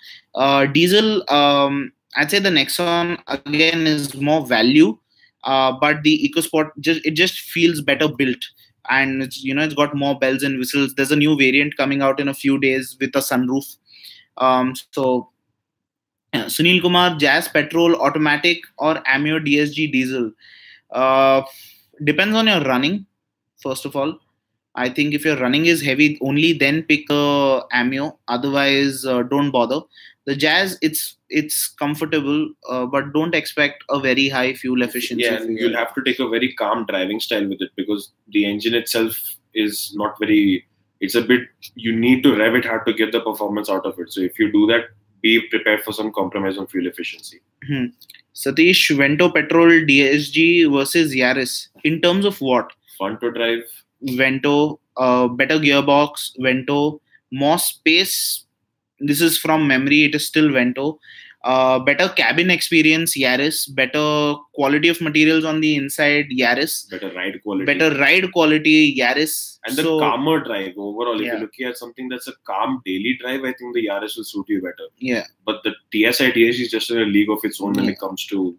Diesel, I'd say the Nexon again is more value, but the EcoSport just feels better built, and it's got more bells and whistles. There's a new variant coming out in a few days with a sunroof. So Sunil Kumar, Jazz petrol, automatic, or Amio DSG diesel. Uh, Depends on your running, first of all. I think if your running is heavy, only then pick the Amio. Otherwise, don't bother. The Jazz, it's comfortable, but don't expect a very high fuel efficiency. Yeah, and you'll have to take a very calm driving style with it, because the engine itself is not very. It's a bit. You need to rev it hard to get the performance out of it. So if you do that, be prepared for some compromise on fuel efficiency. Satish, Vento petrol DSG versus Yaris. In terms of what? Fun to drive. Vento, better gearbox, Vento, more space. This is from memory, it is still Vento. Better cabin experience, Yaris. Better quality of materials on the inside, Yaris. Better ride quality. Better ride quality, Yaris. And the calmer drive overall. If you're looking at something that's a calm daily drive, I think the Yaris will suit you better. Yeah. But the TSI DSG is just in a league of its own when it comes to,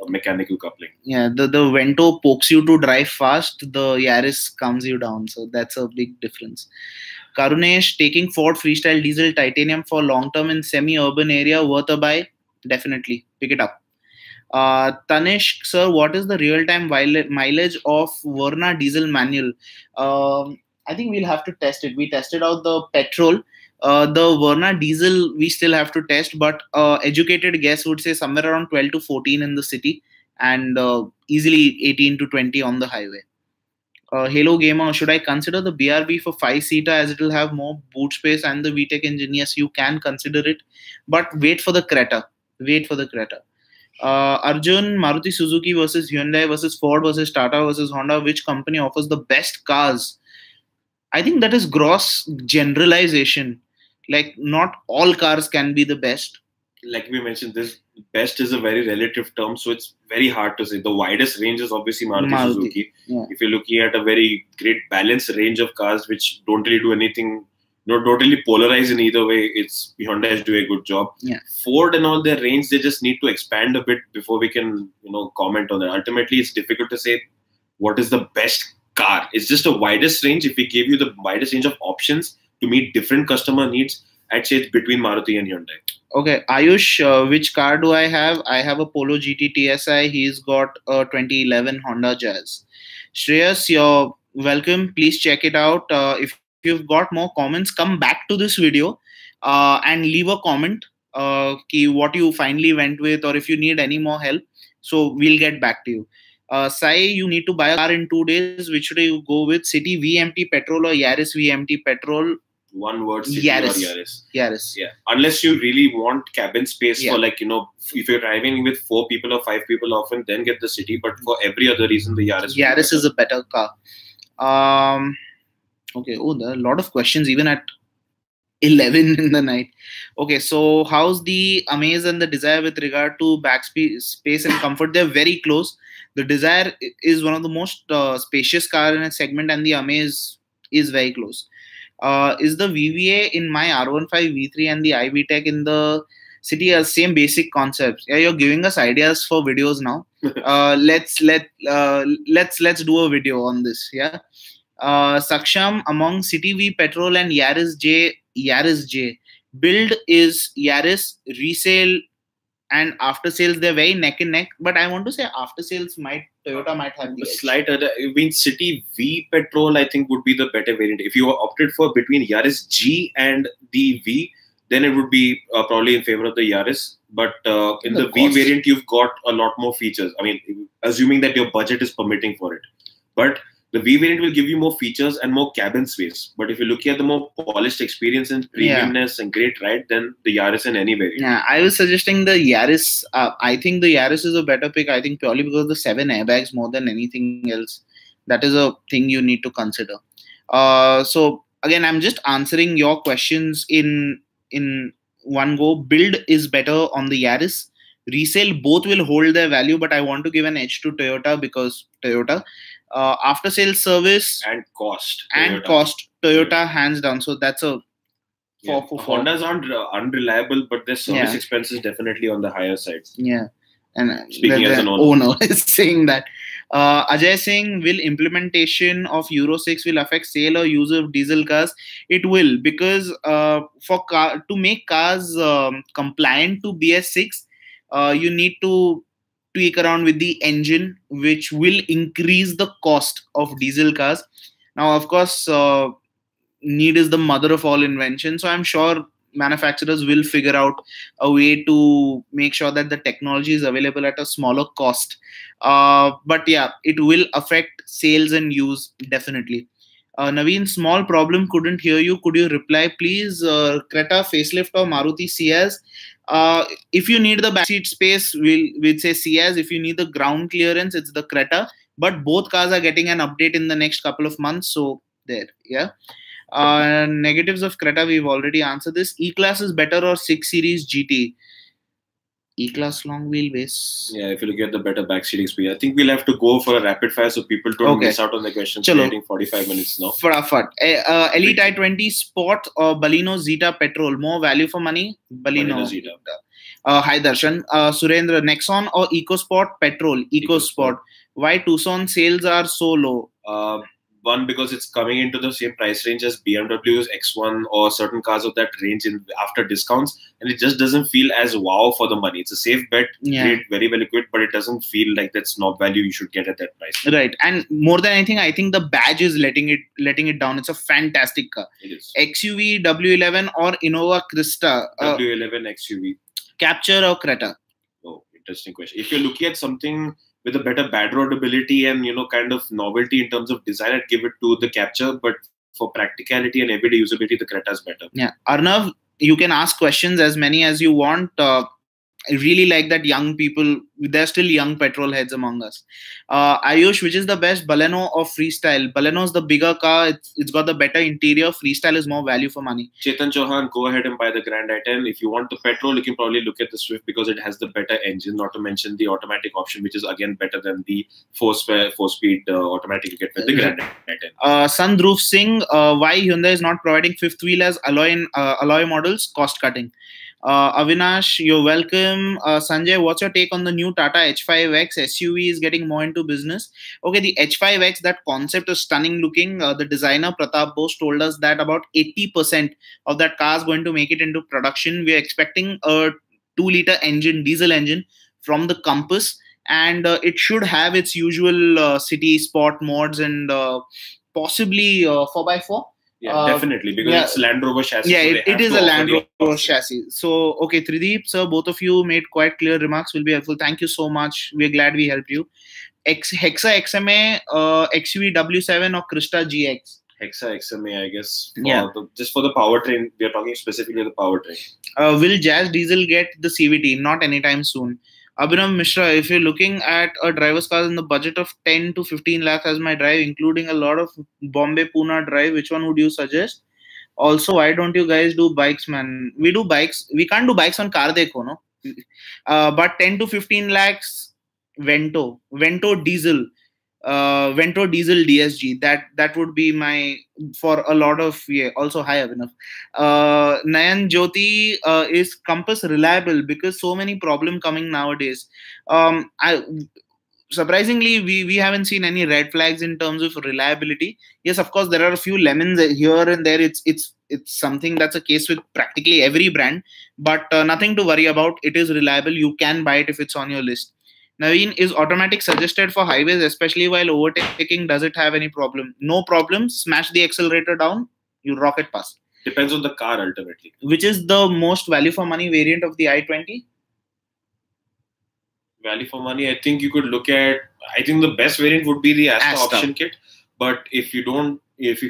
mechanical coupling. Yeah, the Vento pokes you to drive fast, the Yaris calms you down. So that's a big difference. Karunesh, taking Ford Freestyle Diesel Titanium for long term in semi-urban area, worth a buy? Definitely. Pick it up. Tanish, sir, what is the real-time mileage of Verna diesel manual? I think we'll have to test it. We tested out the petrol. The Verna diesel, we still have to test, but educated guess would say somewhere around 12 to 14 in the city and easily 18 to 20 on the highway. Halo Gamer, should I consider the BRB for 5-seater as it will have more boot space and the VTEC engine? Yes, you can consider it, but wait for the Creta. Wait for the Creta. Arjun, Maruti Suzuki versus Hyundai versus Ford versus Tata versus Honda. Which company offers the best cars? I think that is gross generalization. Like, not all cars can be the best. Like we mentioned, this best is a very relative term, so it's very hard to say. The widest range is obviously Maruti Suzuki. Yeah. If you're looking at a very great balanced range of cars which don't really do anything, don't really polarize in either way, it's Hyundai is doing a good job. Yeah. Ford and all their range, they just need to expand a bit before we can, comment on that. Ultimately, it's difficult to say what is the best car. It's just a widest range. If we give you the widest range of options to meet different customer needs, I'd say it's between Maruti and Hyundai. Okay, Ayush, which car do I have? I have a Polo GT TSI. He's got a 2011 Honda Jazz. Shreyas, you're welcome. Please check it out. If you've got more comments, come back to this video and leave a comment what you finally went with, or if you need any more help. So we'll get back to you. Sai, you need to buy a car in 2 days. Which should you go with? City VMT petrol or Yaris VMT petrol? One word, City Yaris. Or Yaris. Yaris. Yeah. Unless you really want cabin space for if you're driving with 4 people or 5 people often, then get the City. But for every other reason, the Yaris. Yaris is a better car. Okay. Oh, there are a lot of questions even at 11 in the night. Okay. So how's the Amaze and the Desire with regard to space and comfort? They're very close. The Desire is one of the most spacious car in a segment, and the Amaze is very close. Is the VVA in my R15 V3 and the iVTEC in the City are same basic concepts? Yeah, you're giving us ideas for videos now. Let's do a video on this. Yeah. Saksham, among City V petrol and Yaris J, build is Yaris, resale and after sales, they're very neck and neck. But I want to say after sales Toyota might have the edge. Slight other. I mean, City V petrol, I think, would be the better variant. If you opted for between Yaris G and the V, then it would be probably in favor of the Yaris. But in the V variant, you've got a lot more features. I mean, assuming that your budget is permitting for it. But the V variant will give you more features and more cabin space. But if you're looking at the more polished experience and premiumness and great ride, then the Yaris in any variant. Yeah, I was suggesting the Yaris. I think the Yaris is a better pick. I think purely because of the 7 airbags more than anything else. That is a thing you need to consider. So again, I'm just answering your questions in one go. Build is better on the Yaris. Resale, both will hold their value, but I want to give an edge to Toyota because Toyota. After sales service and cost, Toyota hands down. So that's a 4 for 4. Hondas aren't unreliable, but their service expense is definitely on the higher side. Yeah, and speaking as an owner is saying that. Ajay Singh, will implementation of Euro 6 will affect sale or use of diesel cars? It will, because to make cars compliant to BS6, you need to tweak around with the engine, which will increase the cost of diesel cars. Now, of course, need is the mother of all invention. So I'm sure manufacturers will figure out a way to make sure that the technology is available at a smaller cost. But yeah, it will affect sales and use definitely. Naveen, small problem, couldn't hear you. Could you reply, please? Creta facelift or Maruti Ciaz? If you need the backseat space, we'd say Ciaz. If you need the ground clearance, it's the Creta. But both cars are getting an update in the next couple of months. So there, yeah. Negatives of Creta, we've already answered this. E-Class is better or 6 Series GT? E-Class long wheelbase. Yeah, if you look at the better backseating speed, I think we'll have to go for a rapid fire so people don't miss out on the questions. We're getting 45 minutes now. Fadafat. Elite i20 Sport or Baleno Zeta Petrol? More value for money? Baleno Zeta. Hi Darshan. Surendra, Nexon or EcoSport Petrol? EcoSport. Why Tucson sales are so low? One, because it's coming into the same price range as BMW's X1 or certain cars of that range after discounts, and it just doesn't feel as wow for the money. It's a safe bet, great, very well equipped, but it doesn't feel like that's not value you should get at that price. Right, and more than anything, I think the badge is letting it down. It's a fantastic car. It is. XUV, W11 or Innova Krista? W11 XUV. Capture or Creta? Oh, interesting question. If you're looking at something with a better bad road ability and kind of novelty in terms of design, I'd give it to the Capture, but for practicality and everyday usability, the Creta is better. Yeah, Arnav, you can ask questions as many as you want. I really like that young people, they're still young petrol heads among us. Ayush, which is the best, Baleno or Freestyle? Baleno is the bigger car. It's got the better interior. Freestyle is more value for money. Chetan Chauhan, go ahead and buy the Grand i10. If you want the petrol, you can probably look at the Swift because it has the better engine, not to mention the automatic option, which is again better than the four-speed automatic you get with the Grand i10. Sandhruv Singh, why Hyundai is not providing fifth wheel as alloy models? Cost cutting. Avinash, you're welcome. Sanjay, what's your take on the new Tata H5X? SUV is getting more into business. Okay, the H5X, that concept is stunning looking. The designer Pratap Bose told us that about 80% of that car is going to make it into production. We are expecting a 2-liter engine, diesel engine from the Compass, and it should have its usual city sport mods and possibly 4x4. Yeah, definitely, because it's Land Rover chassis. Yeah, so it is a Land Rover chassis. So, okay, Trideep, sir, both of you made quite clear remarks. Will be helpful. Thank you so much. We're glad we helped you. Hexa XMA, XUV W7 or Krista GX? Hexa XMA, I guess. Just for the powertrain. We are talking specifically the powertrain. Will Jazz Diesel get the CVT? Not anytime soon. Abhinav Mishra, if you're looking at a driver's car in the budget of 10 to 15 lakhs as my drive, including a lot of Bombay Pune drive, which one would you suggest? Also, why don't you guys do bikes, man? We do bikes. We can't do bikes on Car Dekho, no? But 10 to 15 lakhs, Vento diesel. Vento diesel DSG, that would be my, for a lot of, also high enough. Nayan Jyoti, is Compass reliable? Because so many problem coming nowadays. Surprisingly, we haven't seen any red flags in terms of reliability. Yes, of course, there are a few lemons here and there. It's something that's a case with practically every brand, but nothing to worry about. It is reliable. You can buy it if it's on your list. Naveen, is automatic suggested for highways, especially while overtaking? Does it have any problem? No problem. Smash the accelerator down, you rocket past. Depends on the car ultimately. Which is the most value for money variant of the i20? Value for money, I think you could look at, I think the best variant would be the Asta option kit. But if you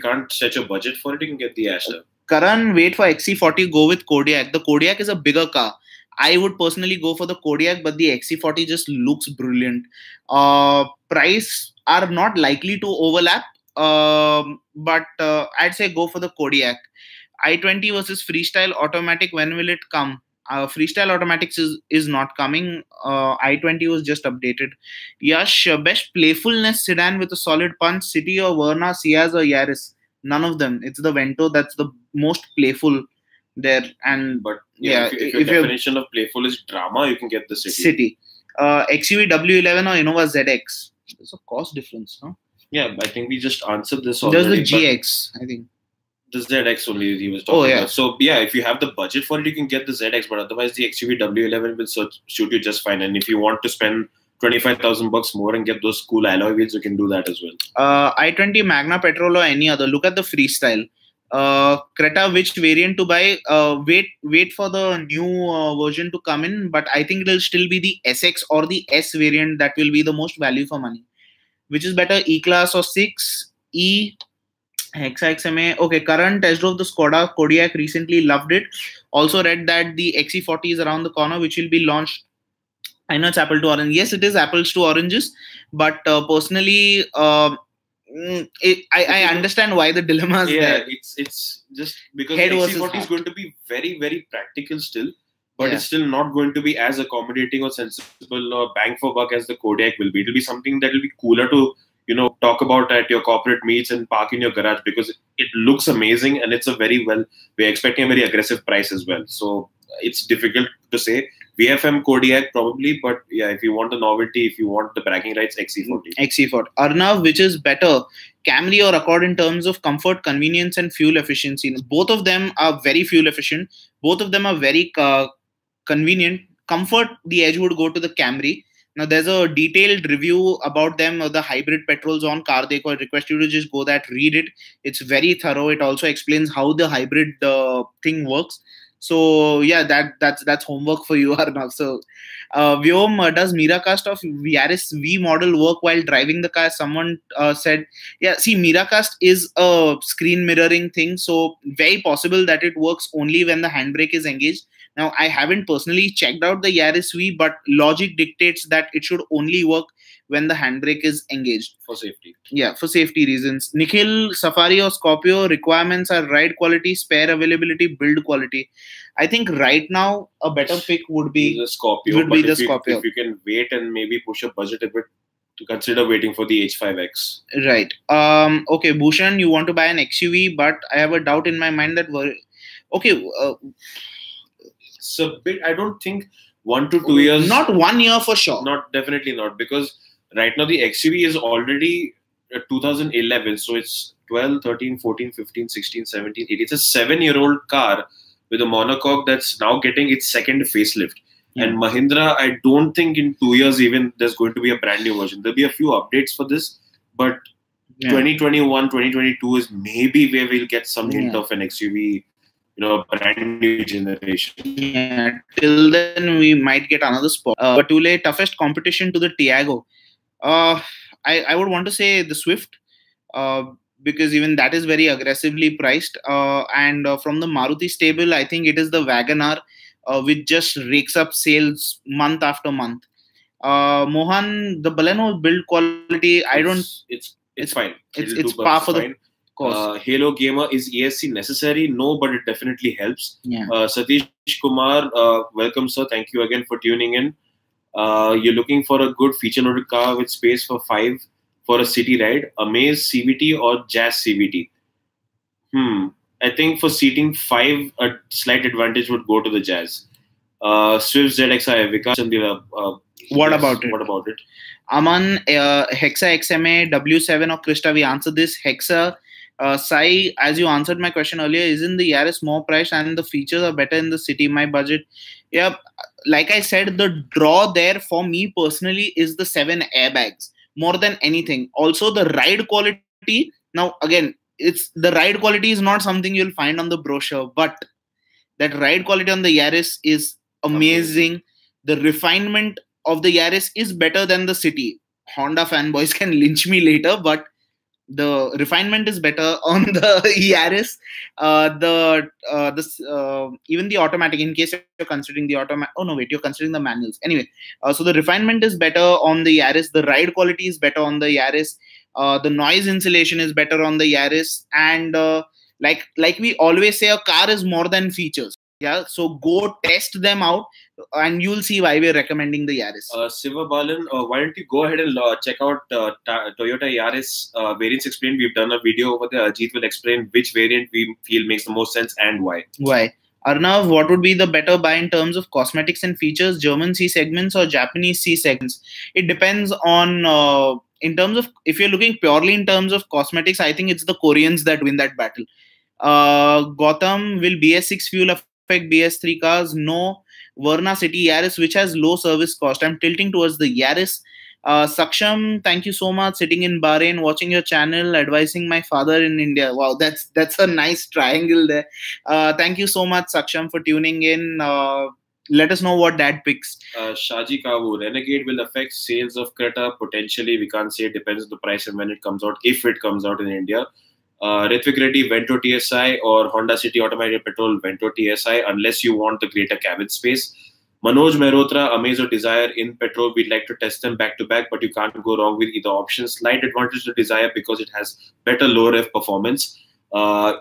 can't set your budget for it, you can get the Asta. Karan, wait for XC40, go with Kodiak. The Kodiak is a bigger car. I would personally go for the Kodiak, but the XC40 just looks brilliant. Price are not likely to overlap, but I'd say go for the Kodiak. i20 versus Freestyle Automatic, when will it come? Freestyle Automatics is not coming. i20 was just updated. Yash, best playfulness sedan with a solid punch, City or Verna, Ciaz or Yaris? None of them. It's the Vento that's the most playful there. But if your definition of playful is drama, you can get the City. XUV W11 or Innova ZX? There's a cost difference, no? Yeah, I think we just answered this There's already. the GX, I think. The ZX only he was talking yeah. about. So yeah, if you have the budget for it, you can get the ZX. But otherwise, the XUV W11 will suit you just fine. And if you want to spend 25,000 bucks more and get those cool alloy wheels, you can do that as well. I20 Magna Petrol or any other. Look at the freestyle. Creta, which variant to buy? Wait for the new version to come in. But I think it'll still be the SX or the S variant that will be the most value for money. Which is better, E-Class or 6? E, Hexa XMA. Okay, current test drove the Skoda Kodiaq recently, loved it. Also read that the XC40 is around the corner, which will be launched. I know it's apple to orange. Yes, it is apples to oranges. But personally, I understand why the dilemma is there. It's just because the XC40 is going to be very, very practical still. But it's still not going to be as accommodating or sensible or bang for buck as the Kodiaq will be. It'll be something that will be cooler to, talk about at your corporate meets and park in your garage because it looks amazing and it's we're expecting a very aggressive price as well. So it's difficult to say. VFM Kodiaq probably, but yeah, if you want a novelty, if you want the bragging rights, XC40. XC40. Arnav, which is better, Camry or Accord in terms of comfort, convenience and fuel efficiency? Both of them are very fuel efficient. Both of them are very convenient. Comfort, the edge would go to the Camry. Now there's a detailed review about them, the hybrid petrols on Car Dekho. I request you to just go that, read it. It's very thorough. It also explains how the hybrid thing works. So yeah, that's homework for you, Arnav. So Vyom, does Miracast of Yaris V model work while driving the car? Someone said, yeah, see, Miracast is a screen mirroring thing. So very possible that it works only when the handbrake is engaged. Now, I haven't personally checked out the Yaris V, but logic dictates that it should only work when the handbrake is engaged. For safety. Yeah, for safety reasons. Nikhil, Safari or Scorpio, requirements are ride quality, spare availability, build quality. I think right now, a better pick would be the Scorpio. If you can wait and maybe push a budget a bit, to consider waiting for the H5X. Right. Okay, Bhushan, you want to buy an XUV, but I have a doubt in my mind that... Okay... So I don't think 1 to 2 years. Not 1 year for sure. Definitely not, because right now the XUV is already 2011, so it's 12, 13, 14, 15, 16, 17, 18. It's a 7-year-old car with a monocoque that's now getting its second facelift. Yeah. And Mahindra, I don't think in 2 years even there's going to be a brand new version. There'll be a few updates for this, but 2021, 2022 is maybe where we'll get some hint of an XUV. Brand new generation. Yeah, till then we might get another spot. Batule, toughest competition to the Tiago. I would want to say the Swift, because even that is very aggressively priced. And from the Maruti stable, I think it is the Wagon-R, which just rakes up sales month after month. Mohan, the Baleno build quality, it's fine. It's par for the... Halo Gamer, is ESC necessary? No, but it definitely helps. Yeah. Satish Kumar, welcome sir. Thank you again for tuning in. You're looking for a good feature-loaded car with space for 5 for a city ride. Amaze CVT or Jazz CVT? I think for seating 5, a slight advantage would go to the Jazz. Swift ZXi, Vikas, what about it? Aman, Hexa XMA, W7 or Krista, we answered this. Hexa, Sai, as you answered my question earlier, isn't the Yaris more priced and the features are better in the city? My budget, yeah, like I said, the draw there for me personally is the 7 airbags more than anything. Also, the ride quality. Now, again, the ride quality is not something you'll find on the brochure, but that ride quality on the Yaris is amazing. The refinement of the Yaris is better than the city. Honda fanboys can lynch me later, but the refinement is better on the Yaris. Even the automatic, in case you're considering the automatic. Oh no, wait, you're considering the manuals. Anyway, so the refinement is better on the Yaris. The ride quality is better on the Yaris. The noise insulation is better on the Yaris. And like we always say, a car is more than features. Yeah, so go test them out and you'll see why we're recommending the Yaris. Siva Balan, why don't you go ahead and check out Toyota Yaris variants explained. We've done a video over there. Ajit will explain which variant we feel makes the most sense and why. Why? Arnav, what would be the better buy in terms of cosmetics and features, German C segments or Japanese C segments? It depends on in terms of, if you're looking purely in terms of cosmetics, I think it's the Koreans that win that battle. Gotham will BS6 fuel affect BS3 cars? No. Verna City Yaris, which has low service cost. I'm tilting towards the Yaris. Saksham, thank you so much. Sitting in Bahrain, watching your channel, advising my father in India. Wow, that's a nice triangle there. Thank you so much, Saksham, for tuning in. Let us know what dad picks. Shaji Kavu, Renegade will affect sales of Creta potentially. We can't say, it depends on the price and when it comes out, if it comes out in India. Ritvik Reddy, Vento TSI, or Honda City Automated Petrol Vento TSI, unless you want the greater cabin space. Manoj Mehrotra, Amaze or Desire in petrol, we'd like to test them back to back, but you can't go wrong with either option. Slight advantage to Desire because it has better low rev performance.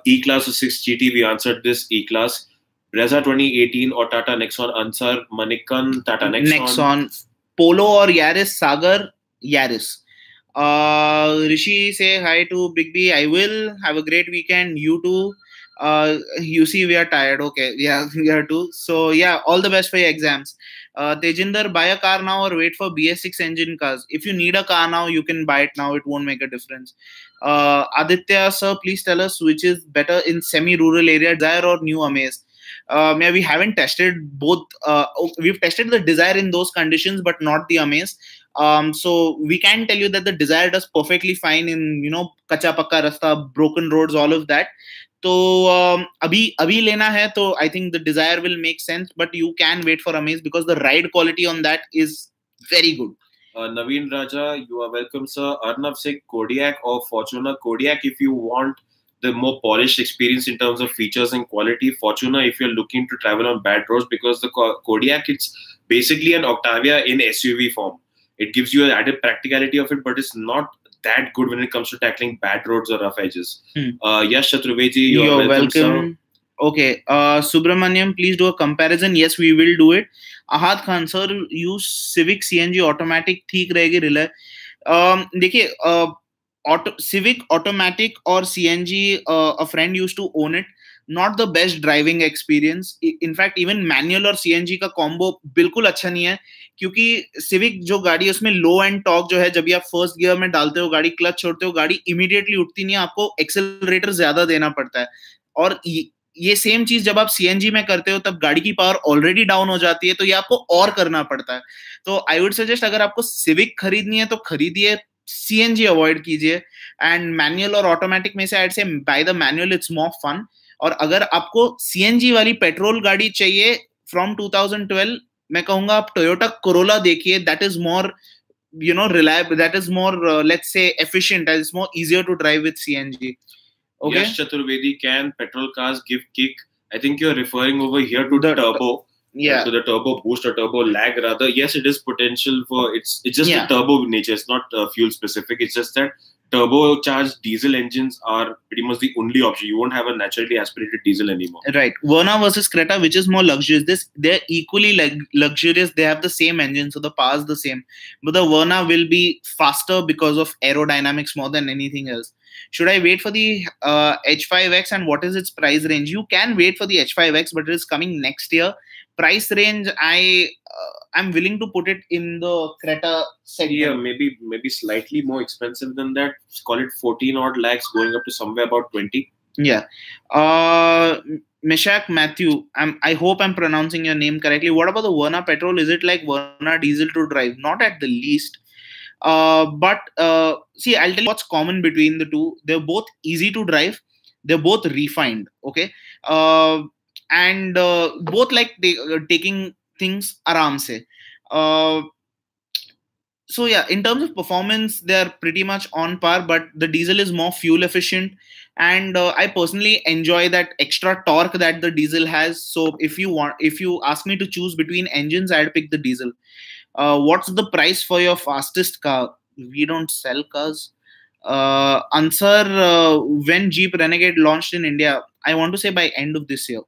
E-Class or 6 GT, we answered this. E-Class. Brezza 2018 or Tata Nexon Ansar, Manikan, Tata Nexon. Polo or Yaris, Sagar, Yaris. Rishi, say hi to Big B. I will. Have a great weekend. You too. You see, we are tired. Okay, yeah, we are too. So yeah, all the best for your exams. Tejinder, buy a car now or wait for BS6 engine cars. If you need a car now, you can buy it now. It won't make a difference. Aditya, sir, please tell us which is better in semi-rural area, Desire or New Amaze. Yeah, we haven't tested both. We've tested the Desire in those conditions, but not the Amaze. So we can tell you that the Desire does perfectly fine in, kacha pakka rasta, broken roads, all of that. So abhi lena hai, to I think the Desire will make sense, but you can wait for Amaze because the ride quality on that is very good. Naveen Raja, you are welcome, sir. Arnav Singh, Kodiak or Fortuner. Kodiak if you want the more polished experience in terms of features and quality. Fortuner if you're looking to travel on bad roads, because the Kodiak, it's basically an Octavia in SUV form. It gives you an added practicality of it, but it's not that good when it comes to tackling bad roads or rough edges. Yash Chaturvedi, you're welcome, sir. Okay. Subramaniam, please do a comparison. Yes, we will do it. Ahad Khan, sir, use Civic CNG automatic, ठीक रहेगी relay. देखिए, Civic automatic or CNG, a friend used to own it. Not the best driving experience. In fact, even manual और CNG का combo बिल्कुल अच्छा नहीं है, क्योंकि Civic जो गाड़ी है उसमें लो एंड टॉर्क जो है, जब भी आप फर्स्ट गियर में डालते हो गाड़ी, क्लच छोड़ते हो, गाड़ी इमीडिएटली उठती नहीं है, आपको एक्सेलरेटर ज्यादा देना पड़ता है. और ये सेम चीज जब आप CNG में करते हो तब गाड़ी की पावर ऑलरेडी डाउन हो जाती है, तो ये आपको और करना पड़ता है. तो आई वुड सजेस्ट, अगर आपको Civic खरीदनी है तो खरीदिए, CNG अवॉइड कीजिए. एंड मैनुअल और ऑटोमेटिक में से I would say buy the manual, it's more fun. और अगर आपको CNG वाली पेट्रोल गाड़ी चाहिए फ्रॉम 2012, मैं कहूंगा आप टोयोटा कोरोला देखिए. That is more reliable, that is more let's say efficient, and it's more easier to drive with CNG. Okay. Yes, Chaturvedi, can petrol cars give kick? I think you're referring over here to the turbo. Yeah. To the turbo boost or turbo lag rather. Yes, it is potential for, it's just the turbo nature. It's not fuel specific. It's just that turbocharged diesel engines are pretty much the only option. You won't have a naturally aspirated diesel anymore. Right. Verna versus Creta, which is more luxurious? They're equally luxurious. They have the same engine, so the power is the same. But the Verna will be faster because of aerodynamics more than anything else. Should I wait for the H5X, and what is its price range? You can wait for the H5X, but it is coming next year. Price range, I'm willing to put it in the Creta segment. Yeah, maybe slightly more expensive than that. Let's call it 14 odd lakhs, going up to somewhere about 20. Yeah. Meshach Matthew, I hope I'm pronouncing your name correctly. What about the Verna petrol? Is it like Verna diesel to drive? Not at the least. But see, I'll tell you what's common between the two. They're both easy to drive. They're both refined. Okay. And both like taking things aram se. So yeah, in terms of performance, they're pretty much on par, but the diesel is more fuel efficient, and I personally enjoy that extra torque that the diesel has. So if you ask me to choose between engines, I'd pick the diesel. What's the price for your fastest car? We don't sell cars. Answer, when Jeep Renegade launched in India, I want to say by end of this year.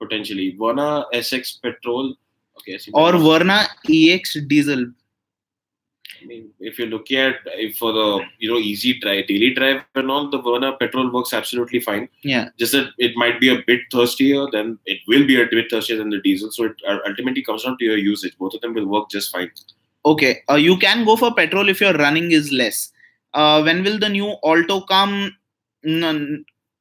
Potentially. Verna SX petrol. Okay. Or Verna EX diesel. I mean, if you're looking at for the easy drive, daily drive and all, the Verna petrol works absolutely fine. Yeah. Just that it might be a bit thirstier, then it will be a bit thirstier than the diesel. So it ultimately comes down to your usage. Both of them will work just fine. Okay, you can go for petrol if your running is less. When will the new Alto come?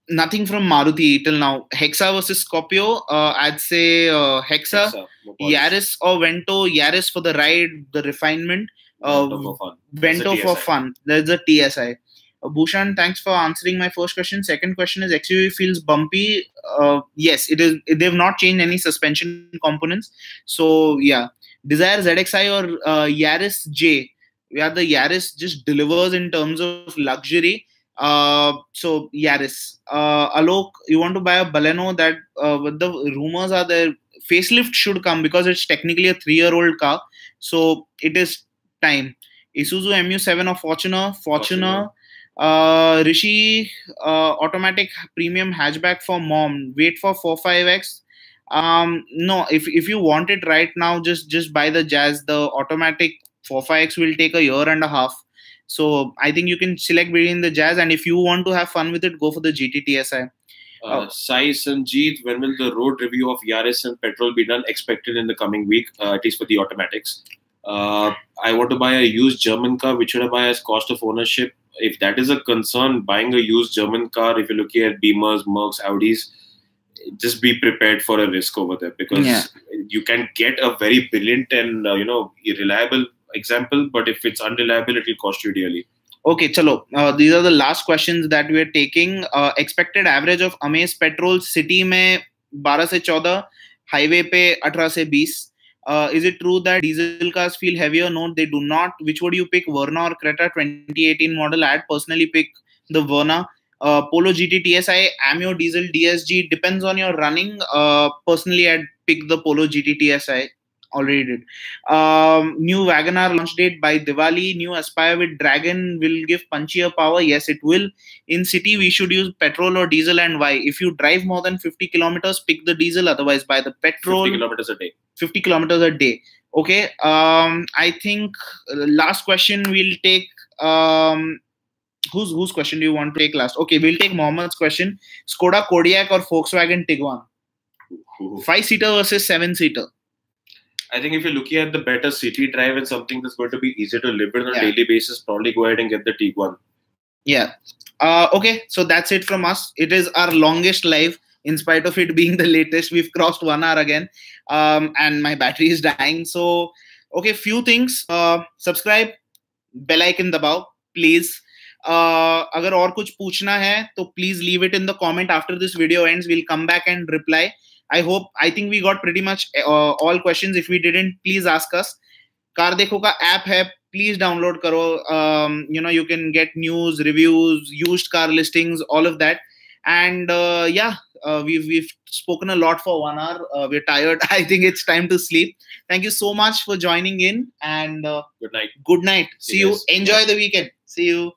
Nothing from Maruti till now. Hexa versus Scorpio. I'd say Hexa. Yaris or Vento. Yaris for the ride, the refinement. Vento for fun. Vento for fun. There's a TSI. Bhushan, thanks for answering my first question. Second question is XUV feels bumpy. Yes, it is. They've not changed any suspension components. So yeah, Desire ZXi or Yaris J. Yeah, the Yaris just delivers in terms of luxury. So Yaris. Alok, you want to buy a Baleno? That but the rumors are the facelift should come because it's technically a 3-year-old car. So it is time. Isuzu MU7 or Fortuner. Rishi, automatic premium hatchback for mom. Wait for 45X. No, if you want it right now, just buy the Jazz. The automatic 45X will take a year and a half. So I think you can select between the Jazz, and if you want to have fun with it, go for the GT TSI. Sai Sanjeet, when will the road review of Yaris and petrol be done? Expected in the coming week, at least for the automatics. I want to buy a used German car. Which should I buy as cost of ownership? If that is a concern, buying a used German car, if you're looking at Beamers, Mercs, Audis, just be prepared for a risk over there, because you can get a very brilliant and reliable example, but if it's unreliable, it will cost you dearly. Okay, chalo. These are the last questions that we are taking. Expected average of Amaze petrol city में 12 से 14, highway पे 18 से 20. Is it true that diesel cars feel heavier? No, they do not. Which would you pick, Verna or Creta 2018 model? I'd personally pick the Verna. Polo GT TSI, Amio diesel DSG, depends on your running. Personally, I'd pick the Polo GT TSI. Already did. New WagonR launch date by Diwali. New Aspire with Dragon will give punchier power. Yes, it will. In city, we should use petrol or diesel, and why? If you drive more than 50 kilometers, pick the diesel. Otherwise, buy the petrol. 50 kilometers a day. 50 kilometers a day. Okay. I think last question we'll take. Whose question do you want to take last? Okay, we'll take Mohammed's question. Skoda Kodiaq or Volkswagen Tiguan? 5-seater versus 7-seater. I think if you're looking at the better city drive and something that's going to be easier to live in on a daily basis, probably go ahead and get the Tiguan. Yeah. Okay, so that's it from us. It is our longest live, in spite of it being the latest. We've crossed 1 hour again, and my battery is dying. So, okay, few things. Subscribe, bell icon dabao, please. अगर और कुछ पूछना है तो please leave it in the comment after this video ends. We'll come back and reply. I think we got pretty much all questions. If we didn't, please ask us. Car Dekho ka app hai, please download karo. You can get news, reviews, used car listings, all of that. And we've spoken a lot for 1 hour. We're tired. I think it's time to sleep. Thank you so much for joining in, and good night. Good night. See you. Enjoy the weekend. See you.